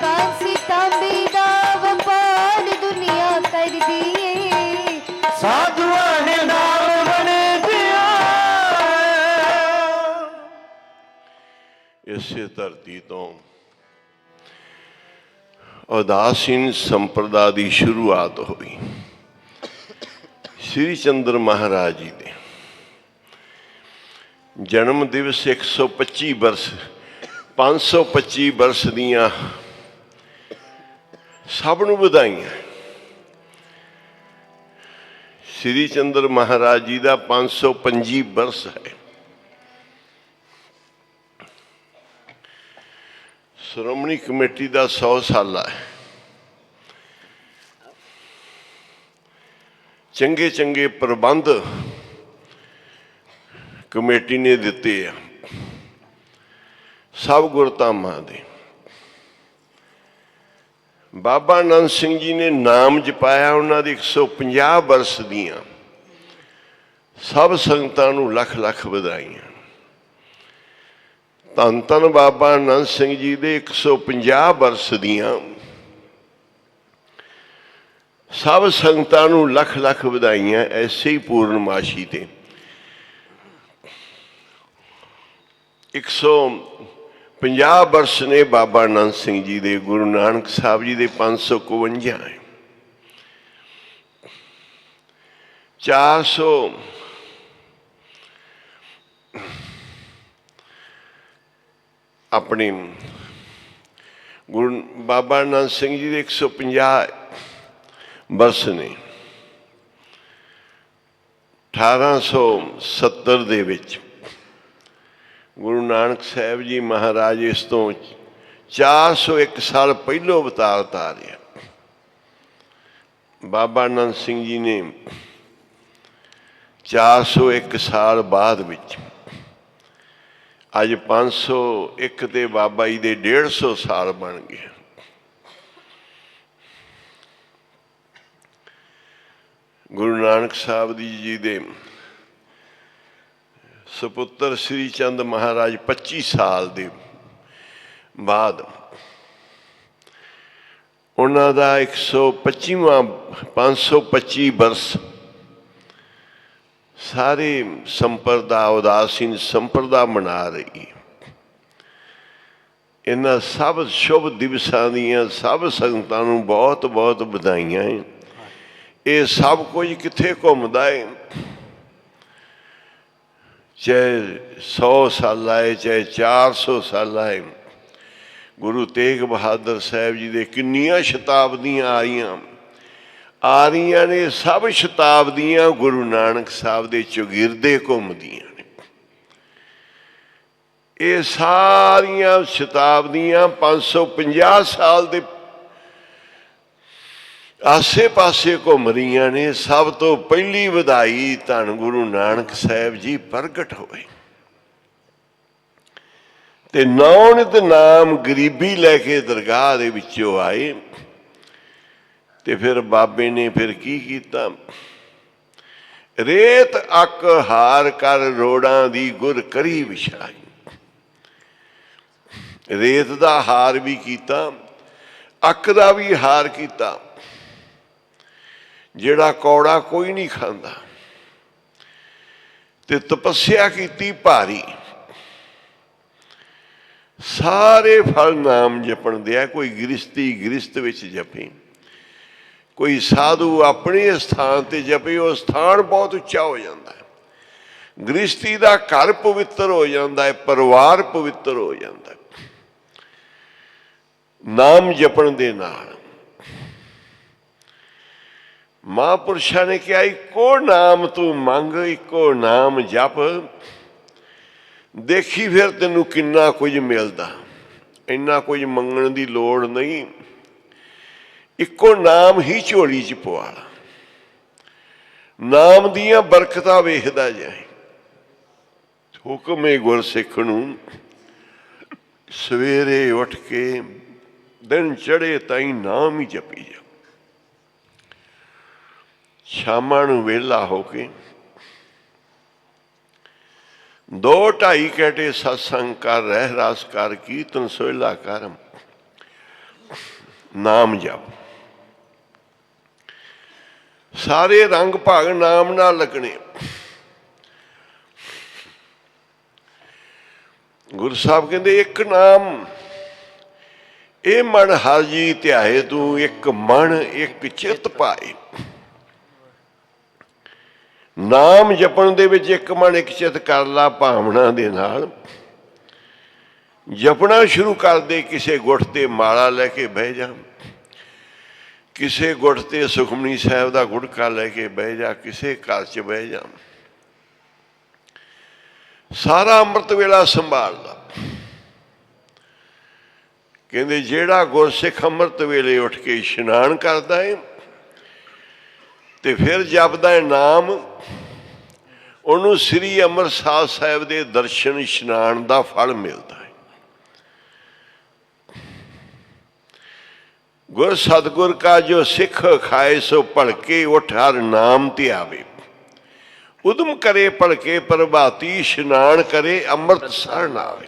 S3: ਕਾਂਸੀ ਤਾਂਬੇ ਦਾ ਵਪਾਰ ਦੁਨੀਆ ਕਰਦੀ ਏ,
S5: ਸਾਧੂਆਂ ਨੇ ਨਾਮ ਵੰਡਿਆ।
S1: ਇਸੇ ਧਰਤੀ ਤੋਂ ਉਦਾਸੀਨ ਸੰਪਰਦਾ ਦੀ ਸ਼ੁਰੂਆਤ ਹੋਈ। ਸ੍ਰੀ ਚੰਦਰ ਮਹਾਰਾਜ ਜੀ ਦੇ ਜਨਮ ਦਿਵਸ 125 ਬਰਸ 525 ਬਰਸ ਦੀਆਂ ਸਭ ਨੂੰ ਵਧਾਈਆਂ। ਸ੍ਰੀ ਚੰਦਰ ਮਹਾਰਾਜ ਜੀ ਦਾ 525 ਬਰਸ ਹੈ। ਸ਼੍ਰੋਮਣੀ ਕਮੇਟੀ ਦਾ 100 ਸਾਲਾ ਹੈ। ਚੰਗੇ ਚੰਗੇ ਪ੍ਰਬੰਧ ਕਮੇਟੀ ਨੇ ਦਿੱਤੇ ਆ ਸਭ ਗੁਰਧਾਮਾਂ ਦੇ। ਬਾਬਾ ਆਨੰਦ ਸਿੰਘ ਜੀ ਨੇ ਨਾਮ ਜਪਾਇਆ, ਉਹਨਾਂ ਦੀ 150 ਬਰਸ ਦੀਆਂ ਸਭ ਸੰਗਤਾਂ ਨੂੰ ਲੱਖ ਲੱਖ ਵਧਾਈਆਂ। ਧੰਨ ਧੰਨ ਬਾਬਾ ਆਨੰਦ ਸਿੰਘ ਜੀ ਦੇ 150 ਬਰਸ ਦੀਆਂ ਸਭ ਸੰਗਤਾਂ ਨੂੰ ਲੱਖ ਲੱਖ ਵਧਾਈਆਂ। ਐਸੇ ਹੀ ਪੂਰਨਮਾਸ਼ੀ ਤੇ 150 ਬਰਸ ਨੇ ਬਾਬਾ ਆਨੰਦ ਸਿੰਘ ਜੀ ਦੇ। ਗੁਰੂ ਨਾਨਕ ਸਾਹਿਬ ਜੀ ਦੇ 551 ਹੈ। 400 ਆਪਣੇ ਗੁਰੂ ਬਾਬਾ ਆਨੰਦ ਸਿੰਘ ਜੀ ਦੇ 150 ਬਰਸ ਨੇ। 1870 ਦੇ ਵਿੱਚ ਗੁਰੂ ਨਾਨਕ ਸਾਹਿਬ ਜੀ ਮਹਾਰਾਜ ਇਸ ਤੋਂ 401 ਸਾਲ ਪਹਿਲੋਂ ਅਵਤਾਰ ਧਾਰਿਆ। ਬਾਬਾ ਆਨੰਦ ਸਿੰਘ ਜੀ ਨੇ 401 ਸਾਲ ਬਾਅਦ ਵਿੱਚ ਅੱਜ 501 ਤੇ ਬਾਬਾ ਜੀ ਦੇ 150 ਸਾਲ ਬਣ ਗਏ। ਗੁਰੂ ਨਾਨਕ ਸਾਹਿਬ ਜੀ ਦੇ ਸੁਪੁੱਤਰ ਸ੍ਰੀ ਚੰਦ ਮਹਾਰਾਜ 25 ਸਾਲ ਦੇ ਬਾਅਦ ਉਹਨਾਂ ਦਾ 125ਵਾਂ 525 ਬਰਸ ਸਾਰੇ ਸੰਪਰਦਾ ਉਦਾਸੀਨ ਸੰਪਰਦਾ ਮਨਾ ਰਹੀ। ਇਹਨਾਂ ਸਭ ਸ਼ੁਭ ਦਿਵਸਾਂ ਦੀਆਂ ਸਭ ਸੰਗਤਾਂ ਨੂੰ ਬਹੁਤ ਬਹੁਤ ਵਧਾਈਆਂ ਹੈ। ਇਹ ਸਭ ਕੁਝ ਕਿੱਥੇ ਘੁੰਮਦਾ ਹੈ, ਚਾਹੇ 100 ਸਾਲਾ ਹੈ ਚਾਹੇ 400 ਸਾਲਾ ਹੈ। ਗੁਰੂ ਤੇਗ ਬਹਾਦਰ ਸਾਹਿਬ ਜੀ ਦੇ ਕਿੰਨੀਆਂ ਸ਼ਤਾਬਦੀਆਂ ਆ ਰਹੀਆਂ ਨੇ, ਸਭ ਸ਼ਤਾਬਦੀਆਂ ਗੁਰੂ ਨਾਨਕ ਸਾਹਿਬ ਦੇ ਚੌਗਿਰਦੇ ਘੁੰਮਦੀਆਂ ਨੇ। ਇਹ ਸਾਰੀਆਂ ਸ਼ਤਾਬਦੀਆਂ 550 ਸਾਲ ਦੇ ਆਸੇ ਪਾਸੇ ਘੁੰਮ ਰਹੀਆਂ ਨੇ। ਸਭ ਤੋਂ ਪਹਿਲੀ ਵਧਾਈ ਧੰਨ ਗੁਰੂ ਨਾਨਕ ਸਾਹਿਬ ਜੀ ਪ੍ਰਗਟ ਹੋਏ ਤੇ ਨੌਨਿਤ ਨਾਮ ਗਰੀਬੀ ਲੈ ਕੇ ਦਰਗਾਹ ਦੇ ਵਿੱਚੋਂ ਆਏ। ਤੇ ਫਿਰ ਬਾਬੇ ਨੇ ਫਿਰ ਕੀ ਕੀਤਾ, ਰੇਤ ਅੱਕ ਹਾਰ ਕਰ ਰੋੜਾਂ ਦੀ ਗੁਰ ਕਰੀ ਵਿਛਾਈ। ਰੇਤ ਦਾ ਹਾਰ ਵੀ ਕੀਤਾ, ਅੱਕ ਦਾ ਵੀ ਹਾਰ ਕੀਤਾ, ਜਿਹੜਾ ਕੌੜਾ ਕੋਈ ਨਹੀਂ ਖਾਂਦਾ। ਤੇ ਤਪੱਸਿਆ ਕੀਤੀ ਭਾਰੀ, ਸਾਰੇ ਫਲ ਨਾਮ ਜਪਣ ਦਿਆ। ਕੋਈ ਗ੍ਰਸਤੀ ਗ੍ਰਸਤ ਵਿੱਚ ਜਪੇ, ਕੋਈ ਸਾਧੂ ਆਪਣੇ ਸਥਾਨ ਤੇ ਜਪੇ, ਉਹ ਸਥਾਨ ਬਹੁਤ ਉੱਚਾ ਹੋ ਜਾਂਦਾ ਹੈ। ਗ੍ਰਸਤੀ ਦਾ ਘਰ ਪਵਿੱਤਰ ਹੋ ਜਾਂਦਾ ਹੈ, ਪਰਿਵਾਰ ਪਵਿੱਤਰ ਹੋ ਜਾਂਦਾ ਹੈ ਨਾਮ ਜਪਣ ਦੇ ਨਾਲ। ਮਹਾਂਪੁਰਸ਼ਾਂ ਨੇ ਕਿਹਾ ਇੱਕੋ ਨਾਮ ਤੂੰ ਮੰਗ, ਇੱਕੋ ਨਾਮ ਜਪ, ਦੇਖੀ ਫਿਰ ਤੈਨੂੰ ਕਿੰਨਾ ਕੁਝ ਮਿਲਦਾ। ਇੰਨਾ ਕੁਝ ਮੰਗਣ ਦੀ ਲੋੜ ਨਹੀਂ, ਇੱਕੋ ਨਾਮ ਹੀ ਝੋਲੀ 'ਚ ਪਵਾ ਲਾ, ਨਾਮ ਦੀਆਂ ਬਰਕਤਾਂ ਵੇਖਦਾ ਜਾਏ। ਹੁਕਮ ਹੈ ਗੁਰਸਿੱਖ ਨੂੰ ਸਵੇਰੇ ਉੱਠ ਕੇ ਦਿਨ ਚੜ੍ਹੇ ਤਾਈਂ ਨਾਮ ਹੀ ਜਪੀ ਜਾ। ਸ਼ਾਮਾਂ ਨੂੰ ਵਿਹਲਾ ਹੋ ਕੇ 2-2.5 ਘੰਟੇ ਸਤਸੰਗ ਕਰ, ਰਹਿ ਰਾਸ ਕਰ, ਕੀਰਤਨ ਸੋਹਿਲਾ ਕਰ, ਨਾਮ ਜਪ। ਸਾਰੇ ਰੰਗ ਭਾਗ ਨਾਮ ਨਾਲ ਲੱਗਣੇ। ਗੁਰੂ ਸਾਹਿਬ ਕਹਿੰਦੇ ਇੱਕ ਨਾਮ, ਇਹ ਮਨ ਹਰ ਜੀ ਧਿਆਏ ਤੂੰ, ਇੱਕ ਮਨ ਇੱਕ ਚਿੱਤ ਪਾਏ। ਨਾਮ ਜਪਣ ਦੇ ਵਿੱਚ ਇੱਕ ਮਨ ਇੱਕ ਚਿੱਤ ਕਰ ਲਾ ਭਾਵਨਾ ਦੇ ਨਾਲ। ਜਪਣਾ ਸ਼ੁਰੂ ਕਰ ਦੇ, ਕਿਸੇ ਗੁੱਠ ਤੇ ਮਾਲਾ ਲੈ ਕੇ ਬਹਿ ਜਾ, ਕਿਸੇ ਗੁੱਠ ਤੇ ਸੁਖਮਨੀ ਸਾਹਿਬ ਦਾ ਗੁਟਕਾ ਲੈ ਕੇ ਬਹਿ ਜਾ, ਕਿਸੇ ਘਰ 'ਚ ਬਹਿ ਜਾ, ਸਾਰਾ ਅੰਮ੍ਰਿਤ ਵੇਲਾ ਸੰਭਾਲ ਲਾ। ਕਹਿੰਦੇ ਜਿਹੜਾ ਗੁਰਸਿੱਖ ਅੰਮ੍ਰਿਤ ਵੇਲੇ ਉੱਠ ਕੇ ਇਸ਼ਨਾਨ ਕਰਦਾ ਹੈ ਤੇ ਫਿਰ ਜਪਦਾ ਹੈ ਨਾਮ, ਉਹਨੂੰ ਸ੍ਰੀ ਅੰਮ੍ਰਿਤਸਰ ਸਾਹਿਬ ਦੇ ਦਰਸ਼ਨ ਇਸ਼ਨਾਨ ਦਾ ਫਲ ਮਿਲਦਾ ਹੈ। ਗੁਰ ਸਤਿਗੁਰ ਕਾ ਜੋ ਸਿੱਖ ਖਾਏ ਸੋ ਭਲਕੇ, ਉਠ ਹਰ ਨਾਮ ਧਿਆਵੇ, ਉਦਮ ਕਰੇ ਭਲਕੇ ਪ੍ਰਭਾਤੀ, ਇਸ਼ਨਾਨ ਕਰੇ ਅੰਮ੍ਰਿਤ ਸਰਨ ਆਵੇ।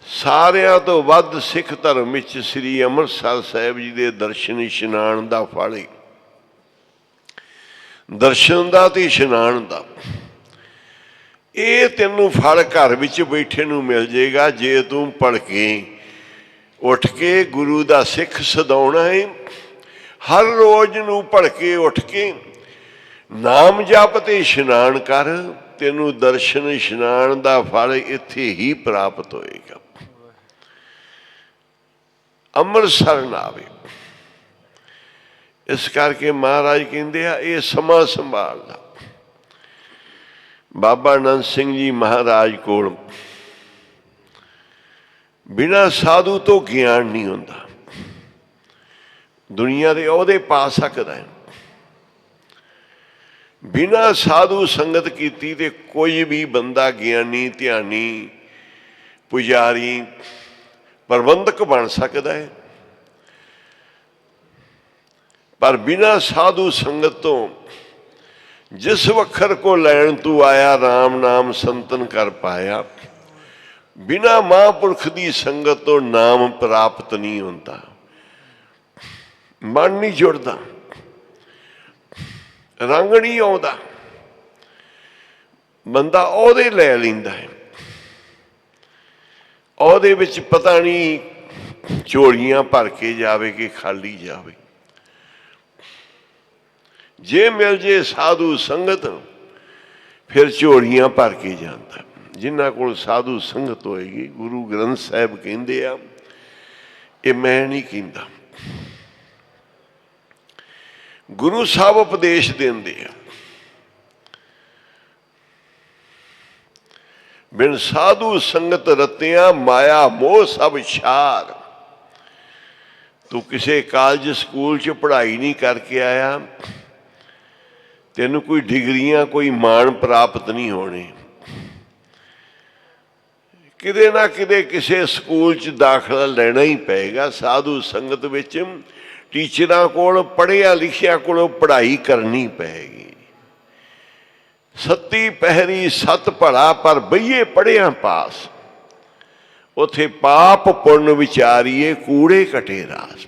S1: ਸਾਰਿਆਂ ਤੋਂ ਵੱਧ ਸਿੱਖ ਧਰਮ ਵਿੱਚ ਸ੍ਰੀ ਅੰਮ੍ਰਿਤਸਰ ਸਾਹਿਬ ਜੀ ਦੇ ਦਰਸ਼ਨ ਇਸ਼ਨਾਨ ਦਾ ਫਲ ਹੈ। ਦਰਸ਼ਨ ਦਾ ਤੇ ਇਸ਼ਨਾਨ ਦਾ ਇਹ ਤੈਨੂੰ ਫਲ ਘਰ ਵਿੱਚ ਬੈਠੇ ਨੂੰ ਮਿਲ ਜਾਏਗਾ ਜੇ ਤੂੰ ਭਲਕੇ ਉੱਠ ਕੇ ਗੁਰੂ ਦਾ ਸਿੱਖ ਸਦਾਉਣਾ ਹੈ। ਹਰ ਰੋਜ਼ ਨੂੰ ਭਲਕੇ ਉੱਠ ਕੇ ਨਾਮ ਜਪ ਤੇ ਇਸ਼ਨਾਨ ਕਰ, ਤੈਨੂੰ ਦਰਸ਼ਨ ਇਸ਼ਨਾਨ ਦਾ ਫਲ ਇੱਥੇ ਹੀ ਪ੍ਰਾਪਤ ਹੋਏਗਾ। ਅੰਮ੍ਰਿਤਸਰ ਨਾ ਆਵੇ। ਇਸ ਕਰਕੇ ਮਹਾਰਾਜ ਕਹਿੰਦੇ ਆ ਇਹ ਸਮਾਂ ਸੰਭਾਲ ਲਾ। ਬਾਬਾ ਆਨੰਦ ਸਿੰਘ ਜੀ ਮਹਾਰਾਜ ਕੋਲ ਬਿਨਾਂ ਸਾਧੂ ਤੋਂ ਗਿਆਨ ਨਹੀਂ ਹੁੰਦਾ। ਦੁਨੀਆ ਦੇ ਅਹੁਦੇ ਪਾ ਸਕਦਾ ਹੈ, ਬਿਨਾਂ ਸਾਧੂ ਸੰਗਤ ਕੀਤੀ ਤੇ ਕੋਈ ਵੀ ਬੰਦਾ ਗਿਆਨੀ, ਧਿਆਨੀ, ਪੁਜਾਰੀ, ਪ੍ਰਬੰਧਕ ਬਣ ਸਕਦਾ ਹੈ। ਪਰ ਬਿਨਾਂ ਸਾਧੂ ਸੰਗਤ ਤੋਂ ਜਿਸ ਵਖਰ ਕੋ ਲੈਣ ਤੂੰ ਆਇਆ, ਰਾਮ ਨਾਮ ਸੰਤਨ ਕਰ ਪਾਇਆ। ਬਿਨਾਂ ਮਹਾਂਪੁਰਖ ਦੀ ਸੰਗਤ ਤੋਂ ਨਾਮ ਪ੍ਰਾਪਤ ਨਹੀਂ ਹੁੰਦਾ, ਮਨ ਨਹੀਂ ਜੁੜਦਾ, ਰੰਗ ਨਹੀਂ ਆਉਂਦਾ, ਬੰਦਾ ਉਹਦੇ ਲੈ ਲੈਂਦਾ ਹੈ। ਉਹਦੇ ਵਿੱਚ ਪਤਾ ਨਹੀਂ ਝੋਲੀਆਂ ਭਰ ਕੇ ਜਾਵੇ ਕਿ ਖਾਲੀ ਜਾਵੇ। ਜੇ ਮਿਲ ਜੇ ਸਾਧੂ ਸੰਗਤ ਫਿਰ ਝੋਲੀਆਂ ਭਰ ਕੇ ਜਾਂਦਾ। ਜਿਨ੍ਹਾਂ ਕੋਲ ਸਾਧੂ ਸੰਗਤ ਹੋਏਗੀ, ਗੁਰੂ ਗ੍ਰੰਥ ਸਾਹਿਬ ਕਹਿੰਦੇ ਆ, ਇਹ ਮੈਂ ਨਹੀਂ ਕਹਿੰਦਾ, ਗੁਰੂ ਸਾਹਿਬ ਉਪਦੇਸ਼ ਦਿੰਦੇ ਆ, ਬਿਨ ਸਾਧੂ ਸੰਗਤ ਰਤਿਆਂ ਮਾਇਆ ਮੋਹ ਸਭ ਛਾਰ। ਤੂੰ ਕਿਸੇ ਕਾਲਜ ਸਕੂਲ 'ਚ ਪੜ੍ਹਾਈ ਨਹੀਂ ਕਰਕੇ ਆਇਆ, ਤੈਨੂੰ ਕੋਈ ਡਿਗਰੀਆਂ ਕੋਈ ਮਾਣ ਪ੍ਰਾਪਤ ਨਹੀਂ ਹੋਣੇ। ਕਿਤੇ ਨਾ ਕਿਤੇ ਕਿਸੇ ਸਕੂਲ 'ਚ ਦਾਖਲਾ ਲੈਣਾ ਹੀ ਪਏਗਾ। ਸਾਧੂ ਸੰਗਤ ਵਿੱਚ ਟੀਚਰਾਂ ਕੋਲ, ਪੜ੍ਹਿਆ ਲਿਖਿਆ ਕੋਲੋਂ ਪੜ੍ਹਾਈ ਕਰਨੀ ਪਏਗੀ। ਸੱਤੀ ਪਹਿਰੀ ਸਤ ਭਲਾ ਪਰ ਬਈਏ ਪੜ੍ਹਿਆ ਪਾਸ। ਉੱਥੇ ਪਾਪ ਪੁੰਨ ਵਿਚਾਰੀਏ ਕੂੜੇ ਕਟੇ ਰਾਸ।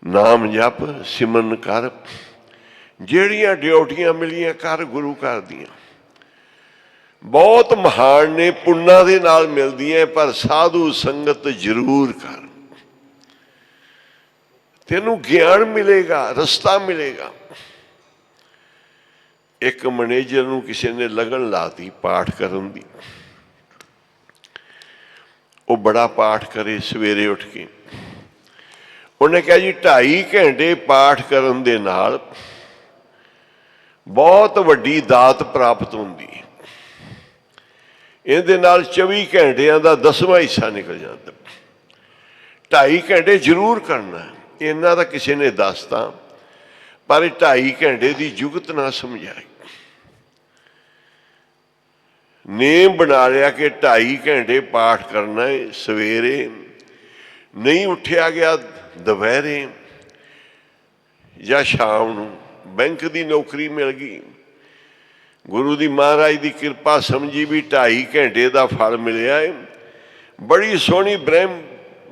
S1: ਨਾਮ ਜਪ ਸਿਮਰਨ ਕਰ, ਜਿਹੜੀਆਂ ਡਿਊਟੀਆਂ ਮਿਲੀਆਂ ਕਰ ਗੁਰੂ ਘਰ ਦੀਆਂ, ਬਹੁਤ ਮਹਾਨ ਨੇ, ਪੁੰਨਾਂ ਦੇ ਨਾਲ ਮਿਲਦੀਆਂ, ਪਰ ਸਾਧੂ ਸੰਗਤ ਜ਼ਰੂਰ ਕਰ। ਤੈਨੂੰ ਗਿਆਨ ਮਿਲੇਗਾ, ਰਸਤਾ ਮਿਲੇਗਾ। ਇੱਕ ਮੈਨੇਜਰ ਨੂੰ ਕਿਸੇ ਨੇ ਲਗਨ ਲਾਤੀ ਪਾਠ ਕਰਨ ਦੀ। ਉਹ ਬੜਾ ਪਾਠ ਕਰੇ ਸਵੇਰੇ ਉੱਠ ਕੇ। ਉਹਨੇ ਕਿਹਾ ਜੀ 2.5 ਘੰਟੇ ਪਾਠ ਕਰਨ ਦੇ ਨਾਲ ਬਹੁਤ ਵੱਡੀ ਦਾਤ ਪ੍ਰਾਪਤ ਹੁੰਦੀ ਹੈ। ਇਹਦੇ ਨਾਲ 24 ਘੰਟਿਆਂ ਦਾ 10ਵਾਂ ਹਿੱਸਾ ਨਿਕਲ ਜਾਂਦਾ। 2.5 ਘੰਟੇ ਜ਼ਰੂਰ ਕਰਨਾ। ਇਹਨਾਂ ਦਾ ਕਿਸੇ ਨੇ ਦੱਸਤਾ, ਪਰ 2.5 ਘੰਟੇ ਦੀ ਜੁਗਤ ਨਾ ਸਮਝਾਈ। ਨੇਮ ਬਣਾ ਲਿਆ ਕਿ 2.5 ਘੰਟੇ ਪਾਠ ਕਰਨਾ ਹੈ। ਸਵੇਰੇ ਨਹੀਂ ਉੱਠਿਆ ਗਿਆ, ਦੁਪਹਿਰੇ ਜਾਂ ਸ਼ਾਮ ਨੂੰ। ਬੈਂਕ ਦੀ ਨੌਕਰੀ ਮਿਲ ਗਈ, ਗੁਰੂ ਦੀ ਮਹਾਰਾਜ ਦੀ ਕਿਰਪਾ ਸਮਝੀ ਵੀ 2.5 ਘੰਟੇ ਦਾ ਫਲ ਮਿਲਿਆ ਹੈ। ਬੜੀ ਸੋਹਣੀ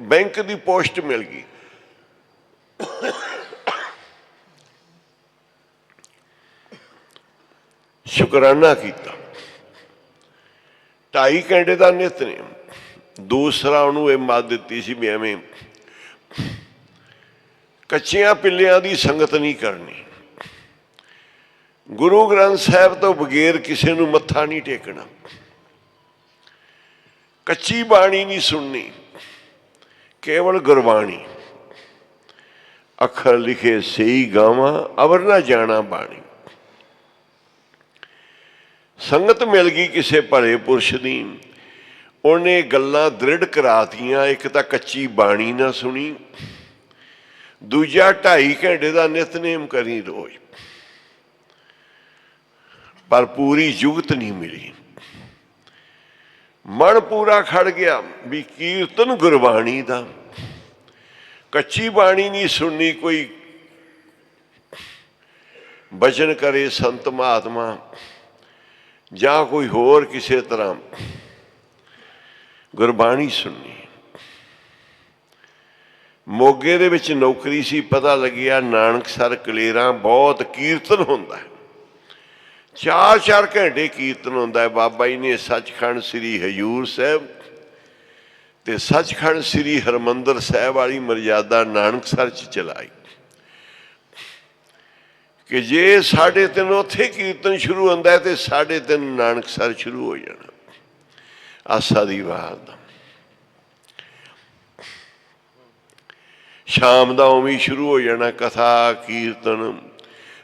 S1: ਬੈਂਕ ਦੀ ਪੋਸਟ ਮਿਲ ਗਈ। ਸ਼ੁਕਰਾਨਾ ਕੀਤਾ। 2.5 ਘੰਟੇ ਦਾ ਨਿਤ ਨੇ। ਦੂਸਰਾ ਉਹਨੂੰ ਇਹ ਮੱਤ ਦਿੱਤੀ ਸੀ ਵੀ ਐਵੇਂ ਕੱਚਿਆਂ ਪਿੱਲਿਆਂ ਦੀ ਸੰਗਤ ਨਹੀਂ ਕਰਨੀ। ਗੁਰੂ ਗ੍ਰੰਥ ਸਾਹਿਬ ਤੋਂ ਬਗੈਰ ਕਿਸੇ ਨੂੰ ਮੱਥਾ ਨਹੀਂ ਟੇਕਣਾ। ਕੱਚੀ ਬਾਣੀ ਨਹੀਂ ਸੁਣਨੀ, ਕੇਵਲ ਗੁਰਬਾਣੀ। ਅੱਖਰ ਲਿਖੇ ਸਹੀ ਗਾਵਾਂ, ਅਵਰ ਨਾ ਜਾਣਾ ਬਾਣੀ। ਸੰਗਤ ਮਿਲ ਗਈ ਕਿਸੇ ਭਲੇ ਪੁਰਸ਼ ਦੀ, ਉਹਨੇ ਗੱਲਾਂ ਦ੍ਰਿੜ ਕਰਾਤੀਆਂ। ਇੱਕ ਤਾਂ ਕੱਚੀ ਬਾਣੀ ਨਾ ਸੁਣੀ, ਦੂਜਾ 2.5 ਘੰਟੇ ਦਾ ਨਿਤਨੇਮ ਕਰੀ ਰੋਜ਼, ਪਰ ਪੂਰੀ ਜੁਗਤ ਨਹੀਂ ਮਿਲੀ। ਮਨ ਪੂਰਾ ਖੜ ਗਿਆ ਵੀ ਕੀਰਤਨ ਗੁਰਬਾਣੀ ਦਾ। ਕੱਚੀ ਬਾਣੀ ਨਹੀਂ ਸੁਣਨੀ। ਕੋਈ ਬਚਨ ਕਰੇ ਸੰਤ ਮਹਾਤਮਾ ਜਾਂ ਕੋਈ ਹੋਰ ਕਿਸੇ ਤਰ੍ਹਾਂ, ਗੁਰਬਾਣੀ ਸੁਣਨੀ। ਮੋਗੇ ਦੇ ਵਿੱਚ ਨੌਕਰੀ ਸੀ, ਪਤਾ ਲੱਗਿਆ ਨਾਨਕਸਰ ਕਲੇਰਾਂ ਬਹੁਤ ਕੀਰਤਨ ਹੁੰਦਾ ਹੈ। 4-4 ਘੰਟੇ ਕੀਰਤਨ ਹੁੰਦਾ ਹੈ। ਬਾਬਾ ਜੀ ਨੇ ਸੱਚਖੰਡ ਸ੍ਰੀ ਹਜ਼ੂਰ ਸਾਹਿਬ ਤੇ ਸੱਚਖੰਡ ਸ੍ਰੀ ਹਰਿਮੰਦਰ ਸਾਹਿਬ ਵਾਲੀ ਮਰਜ਼ਾਦਾ ਨਾਨਕਸਰ 'ਚ ਚਲਾਈ ਕਿ ਜੇ 3:30 ਉੱਥੇ ਕੀਰਤਨ ਸ਼ੁਰੂ ਹੁੰਦਾ ਤੇ 3:30 ਨਾਨਕਸਰ ਸ਼ੁਰੂ ਹੋ ਜਾਣਾ। ਆਸਾ ਦੀ ਬਾਤ ਸ਼ਾਮ ਦਾ ਉਵੇਂ ਸ਼ੁਰੂ ਹੋ ਜਾਣਾ। ਕਥਾ ਕੀਰਤਨ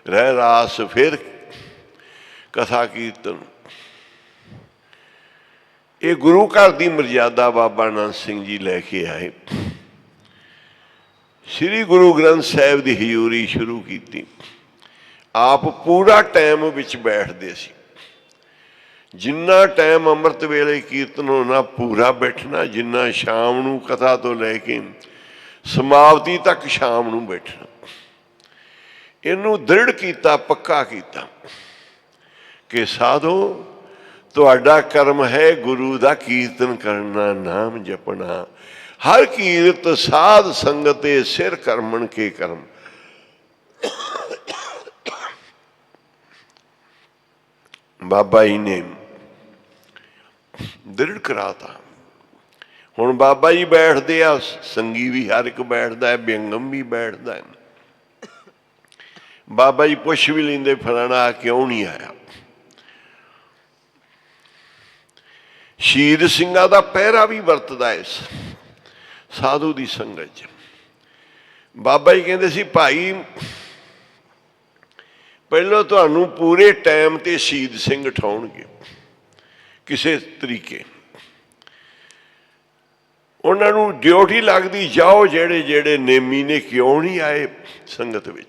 S1: ਰਹਿ ਰਾਸ, ਫਿਰ ਕਥਾ ਕੀਰਤਨ। ਇਹ ਗੁਰੂ ਘਰ ਦੀ ਮਰਜ਼ਾਦਾ ਬਾਬਾ ਨੰਦ ਸਿੰਘ ਜੀ ਲੈ ਕੇ ਆਏ। ਸ੍ਰੀ ਗੁਰੂ ਗ੍ਰੰਥ ਸਾਹਿਬ ਦੀ ਹਜ਼ੂਰੀ ਸ਼ੁਰੂ ਕੀਤੀ। ਆਪ ਪੂਰਾ ਟਾਈਮ ਵਿੱਚ ਬੈਠਦੇ ਸੀ। ਜਿੰਨਾ ਟਾਈਮ ਅੰਮ੍ਰਿਤ ਵੇਲੇ ਕੀਰਤਨ ਹੋਣਾ ਪੂਰਾ ਬੈਠਣਾ, ਜਿੰਨਾ ਸ਼ਾਮ ਨੂੰ ਕਥਾ ਤੋਂ ਲੈ ਕੇ ਸਮਾਪਤੀ ਤੱਕ ਸ਼ਾਮ ਨੂੰ ਬੈਠਣਾ। ਇਹਨੂੰ ਦ੍ਰਿੜ ਕੀਤਾ, ਪੱਕਾ ਕੀਤਾ ਕਿ ਸਾਧੋ ਤੁਹਾਡਾ ਕਰਮ ਹੈ ਗੁਰੂ ਦਾ ਕੀਰਤਨ ਕਰਨਾ, ਨਾਮ ਜਪਣਾ। ਹਰ ਕੀਰਤ ਸਾਧ ਸੰਗਤੇ ਸਿਰ ਕਰਮਣ ਕੇ ਕਰਮ। ਬਾਬਾ ਜੀ ਨੇ ਦ੍ਰਿੜ ਕਰਾਤਾ ਹੁਣ ਬਾਬਾ ਜੀ ਬੈਠਦੇ ਆ, ਸੰਗੀ ਵੀ ਹਰ ਇੱਕ ਬੈਠਦਾ ਹੈ, ਵਿਅੰਗਮ ਵੀ ਬੈਠਦਾ ਹੈ। ਬਾਬਾ ਜੀ ਪੁੱਛ ਵੀ ਲੈਂਦੇ ਫਲਾਣਾ ਕਿਉਂ ਨਹੀਂ ਆਇਆ। ਸ਼ਹੀਦ ਸਿੰਘਾਂ ਦਾ ਪਹਿਰਾ ਵੀ ਵਰਤਦਾ ਇਸ ਸਾਧੂ ਦੀ ਸੰਗਤ 'ਚ। ਬਾਬਾ ਜੀ ਕਹਿੰਦੇ ਸੀ ਭਾਈ ਪਹਿਲਾਂ ਤੁਹਾਨੂੰ ਪੂਰੇ ਟਾਈਮ ਤੇ ਸ਼ਹੀਦ ਸਿੰਘ ਉਠਾਉਣਗੇ ਕਿਸੇ ਤਰੀਕੇ, ਉਹਨਾਂ ਨੂੰ ਡਿਊਟੀ ਲੱਗਦੀ, ਜਾਓ ਜਿਹੜੇ ਜਿਹੜੇ ਨੇਮੀ ਨੇ ਕਿਉਂ ਨਹੀਂ ਆਏ ਸੰਗਤ ਵਿੱਚ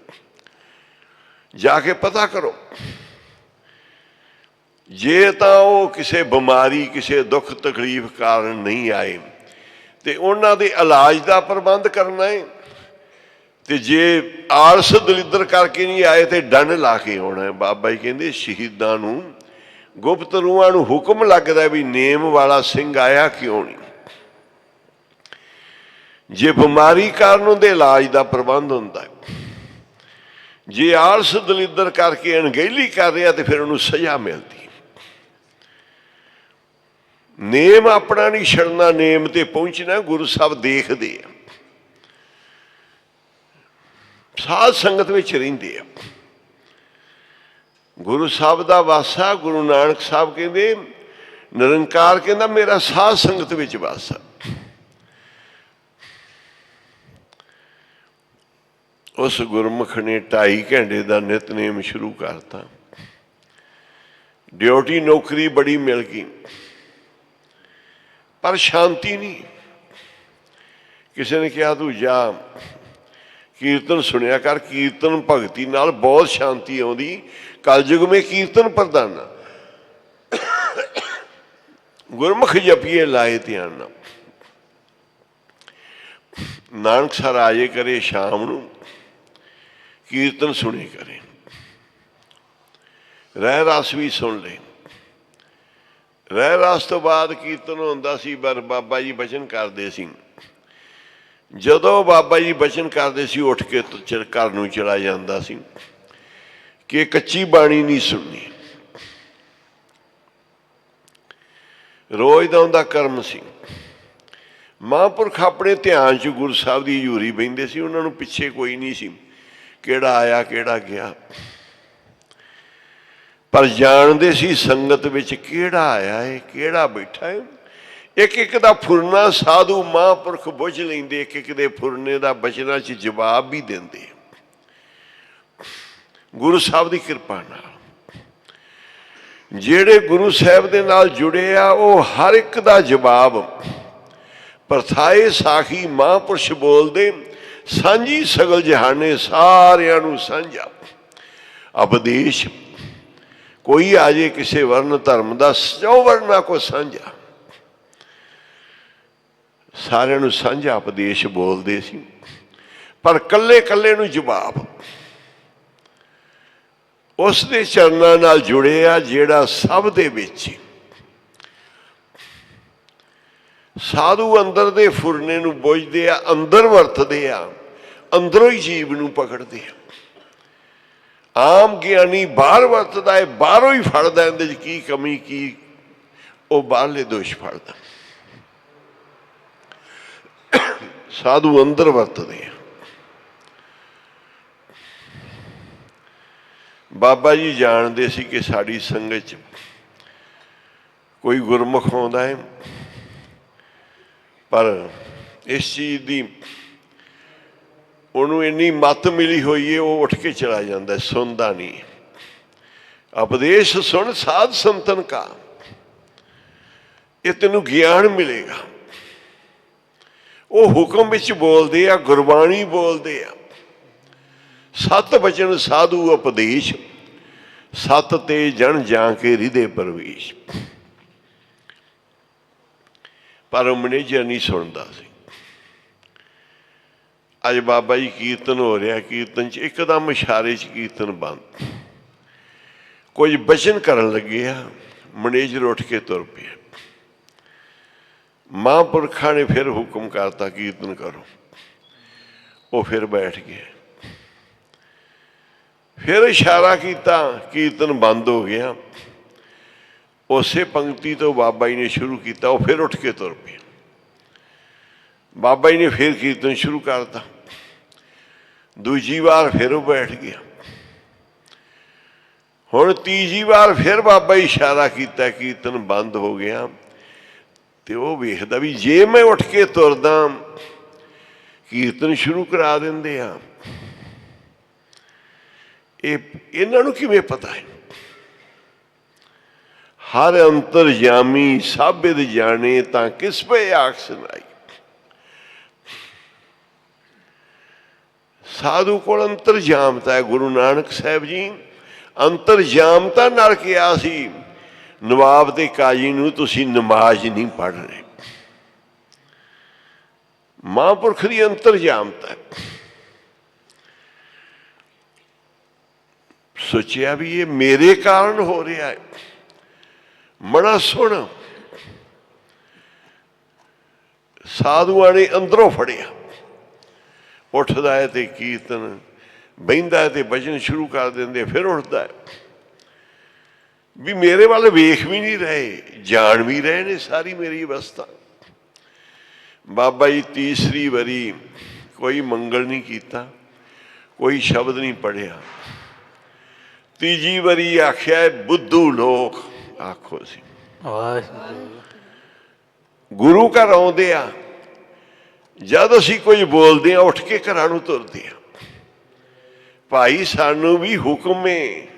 S1: ਜਾ ਕੇ ਪਤਾ ਕਰੋ। ਜੇ ਤਾਂ ਉਹ ਕਿਸੇ ਬਿਮਾਰੀ ਕਿਸੇ ਦੁੱਖ ਤਕਲੀਫ ਕਾਰਨ ਨਹੀਂ ਆਏ ਤੇ ਉਹਨਾਂ ਦੇ ਇਲਾਜ ਦਾ ਪ੍ਰਬੰਧ ਕਰਨਾ ਹੈ, ਤੇ ਜੇ ਆਲਸ ਦਲਿੱਦਰ ਕਰਕੇ ਨਹੀਂ ਆਏ ਤੇ ਡੰਡ ਲਾ ਕੇ ਆਉਣਾ ਹੈ। ਬਾਬਾ ਜੀ ਕਹਿੰਦੇ ਸ਼ਹੀਦਾਂ ਨੂੰ ਗੁਪਤ ਰੂਹਾਂ ਨੂੰ ਹੁਕਮ ਲੱਗਦਾ ਵੀ ਨੇਮ ਵਾਲਾ ਸਿੰਘ ਆਇਆ ਕਿਉਂ ਨਹੀਂ। ਜੇ ਬਿਮਾਰੀ ਕਾਰਨ ਉਹਦੇ ਇਲਾਜ ਦਾ ਪ੍ਰਬੰਧ ਹੁੰਦਾ ਹੈ, ਜੇ ਆਲਸ ਦਲਿੱਦਰ ਕਰਕੇ ਅਣਗਹਿਲੀ ਕਰ ਰਿਹਾ ਤੇ ਫਿਰ ਉਹਨੂੰ ਸਜ਼ਾ ਮਿਲਦੀ। ਨੇਮ ਆਪਣਾ ਨਹੀਂ ਛੱਡਣਾ, ਨੇਮ ਤੇ ਪਹੁੰਚਣਾ। ਗੁਰੂ ਸਾਹਿਬ ਦੇਖਦੇ ਆ, ਸਾਧ ਸੰਗਤ ਵਿੱਚ ਰਹਿੰਦੇ ਆ। ਗੁਰੂ ਸਾਹਿਬ ਦਾ ਵਾਸਾ, ਗੁਰੂ ਨਾਨਕ ਸਾਹਿਬ ਕਹਿੰਦੇ ਨਿਰੰਕਾਰ ਕਹਿੰਦਾ ਮੇਰਾ ਸਾਧ ਸੰਗਤ ਵਿੱਚ ਵਾਸਾ। ਉਸ ਗੁਰਮੁਖ ਨੇ 2.5 ਘੰਟੇ ਦਾ ਨਿਤਨੇਮ ਸ਼ੁਰੂ ਕਰਤਾ। ਡਿਊਟੀ ਨੌਕਰੀ ਬੜੀ ਮਿਲ ਗਈ ਪਰ ਸ਼ਾਂਤੀ ਨਹੀਂ। ਕਿਸੇ ਨੇ ਕਿਹਾ ਤੂੰ ਜਾ ਕੀਰਤਨ ਸੁਣਿਆ ਕਰ, ਕੀਰਤਨ ਭਗਤੀ ਨਾਲ ਬਹੁਤ ਸ਼ਾਂਤੀ ਆਉਂਦੀ। ਕਲਯੁਗ ਮੇਂ ਕੀਰਤਨ ਪ੍ਰਧਾਨਾ, ਗੁਰਮੁਖ ਜਪੀਏ ਲਾਏ ਧਿਆਨ ਨਾਲ। ਨਾਨਕ ਸਰ ਆਜੇ ਕਰੇ ਸ਼ਾਮ ਨੂੰ, ਕੀਰਤਨ ਸੁਣੇ ਕਰੇ, ਰਹਿ ਰਸ ਵੀ ਸੁਣ ਲੈ। ਰਹਿ ਰਸ ਤੋਂ ਬਾਅਦ ਕੀਰਤਨ ਹੁੰਦਾ ਸੀ। ਪਰ ਬਾਬਾ ਜੀ ਬਚਨ ਕਰਦੇ ਸੀ, ਜਦੋਂ ਬਾਬਾ ਜੀ ਬਚਨ ਕਰਦੇ ਸੀ ਉੱਠ ਕੇ ਘਰ ਨੂੰ ਚਲਾ ਜਾਂਦਾ ਸੀ ਕਿ ਕੱਚੀ ਬਾਣੀ ਨਹੀਂ ਸੁਣਨੀ। ਰੋਜ਼ ਦਾ ਉਹਦਾ ਕਰਮ ਸੀ। ਮਹਾਂਪੁਰਖ ਆਪਣੇ ਧਿਆਨ 'ਚ ਗੁਰੂ ਸਾਹਿਬ ਦੀ ਹਜ਼ੂਰੀ ਬਹਿੰਦੇ ਸੀ, ਉਹਨਾਂ ਨੂੰ ਪਿੱਛੇ ਕੋਈ ਨਹੀਂ ਸੀ ਕਿਹੜਾ ਆਇਆ ਕਿਹੜਾ ਗਿਆ, ਪਰ ਜਾਣਦੇ ਸੀ ਸੰਗਤ ਵਿੱਚ ਕਿਹੜਾ ਆਇਆ ਹੈ ਕਿਹੜਾ ਬੈਠਾ ਹੈ। ਇੱਕ ਇੱਕ ਦਾ ਫੁਰਨਾ ਸਾਧੂ ਮਹਾਂਪੁਰਖ ਬੁੱਝ ਲੈਂਦੇ, ਇੱਕ ਇੱਕ ਦੇ ਫੁਰਨੇ ਦਾ ਬਚਨਾਂ 'ਚ ਜਵਾਬ ਵੀ ਦਿੰਦੇ ਗੁਰੂ ਸਾਹਿਬ ਦੀ ਕਿਰਪਾ ਨਾਲ। ਜਿਹੜੇ ਗੁਰੂ ਸਾਹਿਬ ਦੇ ਨਾਲ ਜੁੜੇ ਆ ਉਹ ਹਰ ਇੱਕ ਦਾ ਜਵਾਬ ਪਰਥਾਏ ਸਾਖੀ ਮਹਾਂਪੁਰਸ਼ ਬੋਲਦੇ, ਸਾਂਝੀ ਸਗਲ ਜਹਾਨੇ ਸਾਰਿਆਂ ਨੂੰ ਸਾਂਝਾ ਉਪਦੇਸ਼। ਕੋਈ ਆ ਜੇ ਕਿਸੇ ਵਰਨ ਧਰਮ ਦਾ, 100 ਵਰਨਾ ਕੋ ਸਾਂਝਾ, ਸਾਰਿਆਂ ਨੂੰ ਸਾਂਝਾ ਉਪਦੇਸ਼ ਬੋਲਦੇ ਸੀ। ਪਰ ਕੱਲੇ ਕੱਲੇ ਨੂੰ ਜਵਾਬ ਉਸ ਦੇ ਚਰਨਾਂ ਨਾਲ ਜੁੜੇ ਆ ਜਿਹੜਾ ਸਭ ਦੇ ਵਿੱਚ। ਸਾਧੂ ਅੰਦਰ ਦੇ ਫੁਰਨੇ ਨੂੰ ਬੁੱਝਦੇ ਆ, ਅੰਦਰ ਵਰਤਦੇ ਆ, ਅੰਦਰੋਂ ਹੀ ਜੀਵ ਨੂੰ ਪਕੜਦੇ ਆ। ਆਮ ਗਿਆਨੀ ਬਾਹਰ ਵਰਤਦਾ ਹੈ, ਬਾਹਰੋਂ ਹੀ ਫੜਦਾ, ਇਹਦੇ 'ਚ ਕੀ ਕਮੀ ਕੀ, ਉਹ ਬਾਹਰਲੇ ਦੋਸ਼ ਫੜਦਾ। ਸਾਧੂ ਅੰਦਰ ਵਰਤਦੇ ਆ। ਬਾਬਾ ਜੀ ਜਾਣਦੇ ਸੀ ਕਿ ਸਾਡੀ ਸੰਗਤ 'ਚ ਕੋਈ ਗੁਰਮੁਖ ਆਉਂਦਾ ਹੈ, ਪਰ ਇਸ ਚੀਜ਼ ਦੀ ਉਹਨੂੰ ਇੰਨੀ ਮੱਤ ਮਿਲੀ ਹੋਈ ਹੈ, ਉਹ ਉੱਠ ਕੇ ਚਲਾ ਜਾਂਦਾ, ਸੁਣਦਾ ਨਹੀਂ। ਉਪਦੇਸ਼ ਸੁਣ ਸਾਧ ਸੰਤਨ ਕਾ, ਇਹ ਤੈਨੂੰ ਗਿਆਨ ਮਿਲੇਗਾ। ਉਹ ਹੁਕਮ ਵਿੱਚ ਬੋਲਦੇ ਆ, ਗੁਰਬਾਣੀ ਬੋਲਦੇ ਆ। ਸਤ ਬਚਨ ਸਾਧੂ ਉਪਦੇਸ਼, ਸਤ ਤੇ ਜਨ ਜਾਂ ਕੇ ਹਿਰਦੇ ਪ੍ਰਵੇਸ਼। ਪਰ ਉਹ ਮੈਨੇਜਰ ਨਹੀਂ ਸੁਣਦਾ ਸੀ। ਅੱਜ ਬਾਬਾ ਜੀ ਕੀਰਤਨ ਹੋ ਰਿਹਾ, ਕੀਰਤਨ 'ਚ ਇੱਕਦਮ ਇਸ਼ਾਰੇ 'ਚ ਕੀਰਤਨ ਬੰਦ। ਕੁਝ ਬਚਨ ਕਰਨ ਲੱਗੇ ਆ, ਮੈਨੇਜਰ ਉੱਠ ਕੇ ਤੁਰ ਪਿਆ। ਮਹਾਂਪੁਰਖਾਂ ਨੇ ਫਿਰ ਹੁਕਮ ਕਰਤਾ ਕੀਰਤਨ ਕਰੋ। ਉਹ ਫਿਰ ਬੈਠ ਗਏ। ਫਿਰ ਇਸ਼ਾਰਾ ਕੀਤਾ, ਕੀਰਤਨ ਬੰਦ ਹੋ ਗਿਆ। ਉਸੇ ਪੰਕਤੀ ਤੋਂ ਬਾਬਾ ਜੀ ਨੇ ਸ਼ੁਰੂ ਕੀਤਾ, ਉਹ ਫਿਰ ਉੱਠ ਕੇ ਤੁਰ ਪਏ। बाबा जी ने फिर कीर्तन शुरू करता। दूजी बार फिर वो बैठ गया। हुण तीजी बार फिर बाबा जी इशारा किया, कीर्तन बंद हो गया। तो वह वेखदा भी जे मैं उठ के तुरदा कीर्तन शुरू करा देंदे आ, इन्हां नूं किवें पता है। हर अंतरजामी सब विद जाने तां किस पे आख सुनाई। साधु कोल अंतरजामता है। गुरु नानक साहब जी अंतरजामता नाल कहा सी, नवाब ते काजी नूं तुसीं नमाज नहीं पढ़ रहे। महापुरख की अंतरजामता है। सोचिया भी ये मेरे कारण हो रहा है। मना सुन, साधुआ ने अंदरों फड़िया। उठता है तो कीर्तन, बहिंदा है तो भजन शुरू कर देंगे, फिर उठता है भी मेरे वाल वेख भी नहीं रहे, जान भी रहे ने सारी मेरी अवस्था। बाबा जी तीसरी बारी कोई मंगल नहीं किया, कोई शब्द नहीं पढ़िया। तीजी बारी आख्या बुद्धू लोग आखो सी। गुरु घर आउंदे आ, जद असीं कुछ बोलते हैं उठ के घरां नूं तुरदे आ। भाई सानू भी हुक्म है,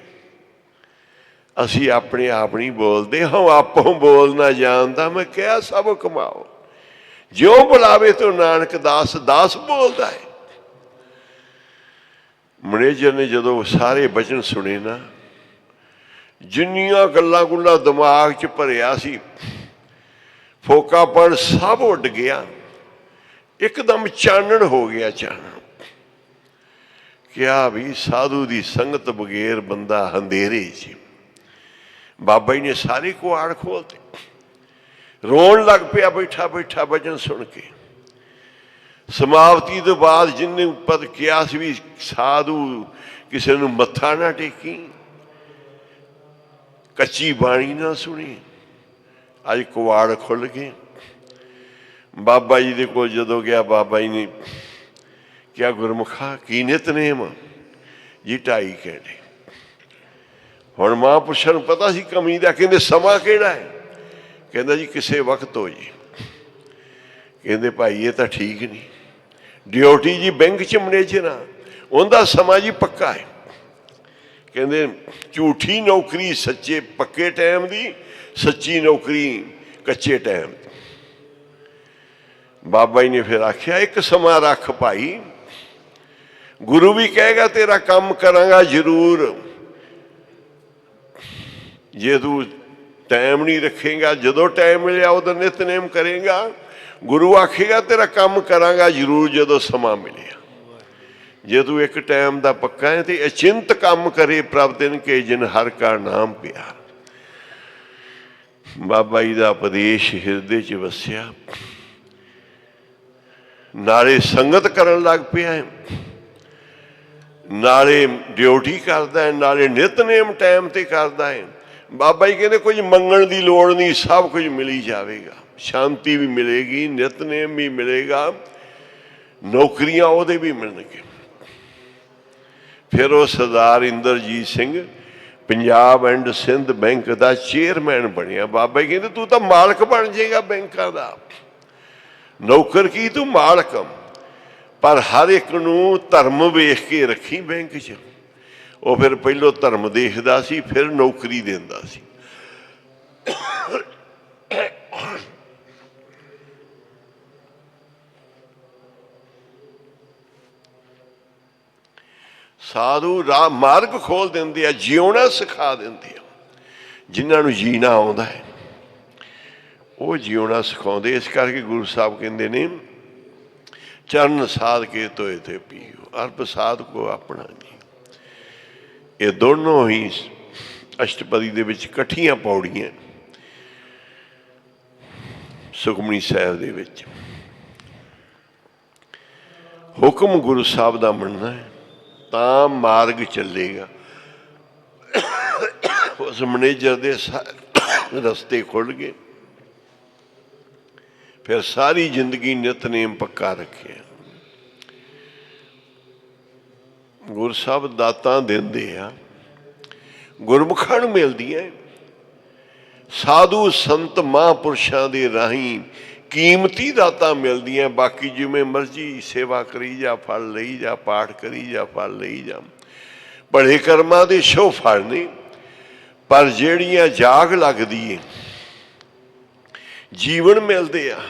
S1: असीं अपने आप नहीं बोलते। हम आपों बोलना जानता, मैं क्या सब कमाओ। ज्यों बुलावे तो नानक दास दास बोलता है। मैनेजर ने जदों सारे वचन सुने ना, जिन्नियां गल्लां गुल्लां दिमाग च भरिया सी, फोकापन सब उड गया। एकदम चानण हो गया। चानण क्या भी साधु की संगत बगैर बंदा अंधेरे च। बाबा जी ने सारे कुआड़ खोलते। रोन लग पिया बैठा बैठा वचन सुन के। समाप्ति तो बाद जिन्हें पद किया भी साधु किसी ने मत्था ना टेकी, कच्ची बाणी ना सुनी। अज कुआड़ खुल गए। बाबा जी को जो गया, बाबा जी ने क्या गुरमुखा की नितनेम जी 2.5 घंटे। हुण महापुरुषां नूं पता सी कमी दा, कहंदे समा किहड़ा है, कहंदा जी किसी वक्त हो जी। कहंदे भाई ये तो ठीक नहीं, ड्यूटी जी बैंक च मैनेजर आ, उनका समा जी पक्का है। कहंदे झूठी नौकरी सच्चे पक्के टाइम दी, सच्ची नौकरी कच्चे टाइम। बाबा जी ने फिर आख्या एक समा रख भाई, गुरु भी कहेगा तेरा काम करांगा जरूर, जे तू टाइम नहीं रखेगा, जो टाइम मिले उदो नितनेम करेगा। गुरु आखेगा तेरा काम करांगा जरूर जो समा मिले। जे तू एक टाइम का पक्का है तो अचिंत काम करे, प्रभ दिन के जिन हर का नाम प्यार। बाबा जी का उपदेश हिरदे च वसिया, नाले संगत करन लग पिया है, नाले ड्यूटी करता है, नाले नितनेम टाइम ते करता है। बाबा जी कहते कुछ मंगण की लोड़ नहीं, सब कुछ मिल ही जाएगा। शांति भी मिलेगी, नितनेम भी मिलेगा, नौकरियां उहदे भी मिलणगे। फिर वो सरदार इंद्रजीत सिंह पंजाब एंड सिंध बैंक का चेयरमैन बनया। बाबा जी कहते तू तो मालक बन जाएगा बैंकों का, नौकर की तू मालक। पर हर एक नूं धर्म वेख के रखी बैंक च। वो फिर पहलों धर्म देखदा सी, फिर नौकरी देंदा सी। साधु राह मार्ग खोल देंदे आ, जिउणा सिखा देंदे आ। जिन्हां नूं जीना आउंदा है वो जिउणा सिखाउंदे। इस करके गुरु साहब कहंदे ने चरण साध के तोए थे पीओ, अल्प साध को अपना जी। ये दोनों ही अष्टपदी दे विच इकट्ठियां पौड़ियां सुखमनी साहिब दे विच। हुक्म गुरु साहब दा मनना है तां मार्ग चलेगा। उस मैनेजर दे रस्ते खुल गए। ਫਿਰ ਸਾਰੀ ਜ਼ਿੰਦਗੀ ਨਿਤਨੇਮ ਪੱਕਾ ਰੱਖਿਆ। ਗੁਰ ਸਾਹਿਬ ਦਾਤਾਂ ਦਿੰਦੇ ਆ, ਗੁਰਮੁਖਾਂ ਨੂੰ ਮਿਲਦੀਆਂ। ਸਾਧੂ ਸੰਤ ਮਹਾਂਪੁਰਸ਼ਾਂ ਦੇ ਰਾਹੀਂ ਕੀਮਤੀ ਦਾਤਾਂ ਮਿਲਦੀਆਂ। ਬਾਕੀ ਜਿਵੇਂ ਮਰਜ਼ੀ ਸੇਵਾ ਕਰੀ ਜਾ, ਫਲ ਲਈ ਜਾ, ਪਾਠ ਕਰੀ ਜਾ, ਫਲ ਲਈ ਜਾ, ਬੜੇ ਕਰਮਾਂ ਦੇ ਸ਼ੋ ਫਲ ਨੇ। ਪਰ ਜਿਹੜੀਆਂ ਜਾਗ ਲੱਗਦੀ ਏ, ਜੀਵਨ ਮਿਲਦੇ ਆ,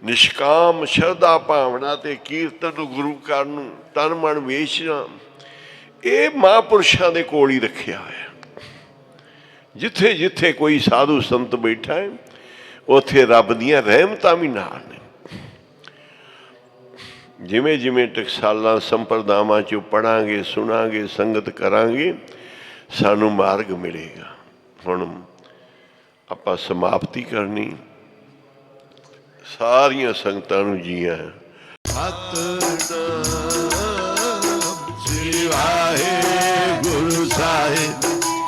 S1: ਨਿਸ਼ਕਾਮ ਸ਼ਰਧਾ ਭਾਵਨਾ ਤੇ ਕੀਰਤਨ ਨੂੰ, ਗੁਰੂ ਘਰ ਨੂੰ ਤਨ ਮਨ ਵੇਚਣਾ, ਇਹ ਮਹਾਂਪੁਰਸ਼ਾਂ ਦੇ ਕੋਲ ਹੀ ਰੱਖਿਆ ਹੋਇਆ। ਜਿੱਥੇ ਜਿੱਥੇ ਕੋਈ ਸਾਧੂ ਸੰਤ ਬੈਠਾ ਹੈ, ਉੱਥੇ ਰੱਬ ਦੀਆਂ ਰਹਿਮਤਾਂ ਵੀ ਨਾਲ ਨੇ। ਜਿਵੇਂ ਜਿਵੇਂ ਟਕਸਾਲਾਂ ਸੰਪਰਦਾਵਾਂ 'ਚੋਂ ਪੜ੍ਹਾਂਗੇ, ਸੁਣਾਂਗੇ, ਸੰਗਤ ਕਰਾਂਗੇ, ਸਾਨੂੰ ਮਾਰਗ ਮਿਲੇਗਾ। ਹੁਣ ਆਪਾਂ ਸਮਾਪਤੀ ਕਰਨੀ। ਸਾਰੀਆਂ ਸੰਗਤਾਂ ਨੂੰ ਜੀ ਆਇਆਂ। ਸਤਿਨਾਮ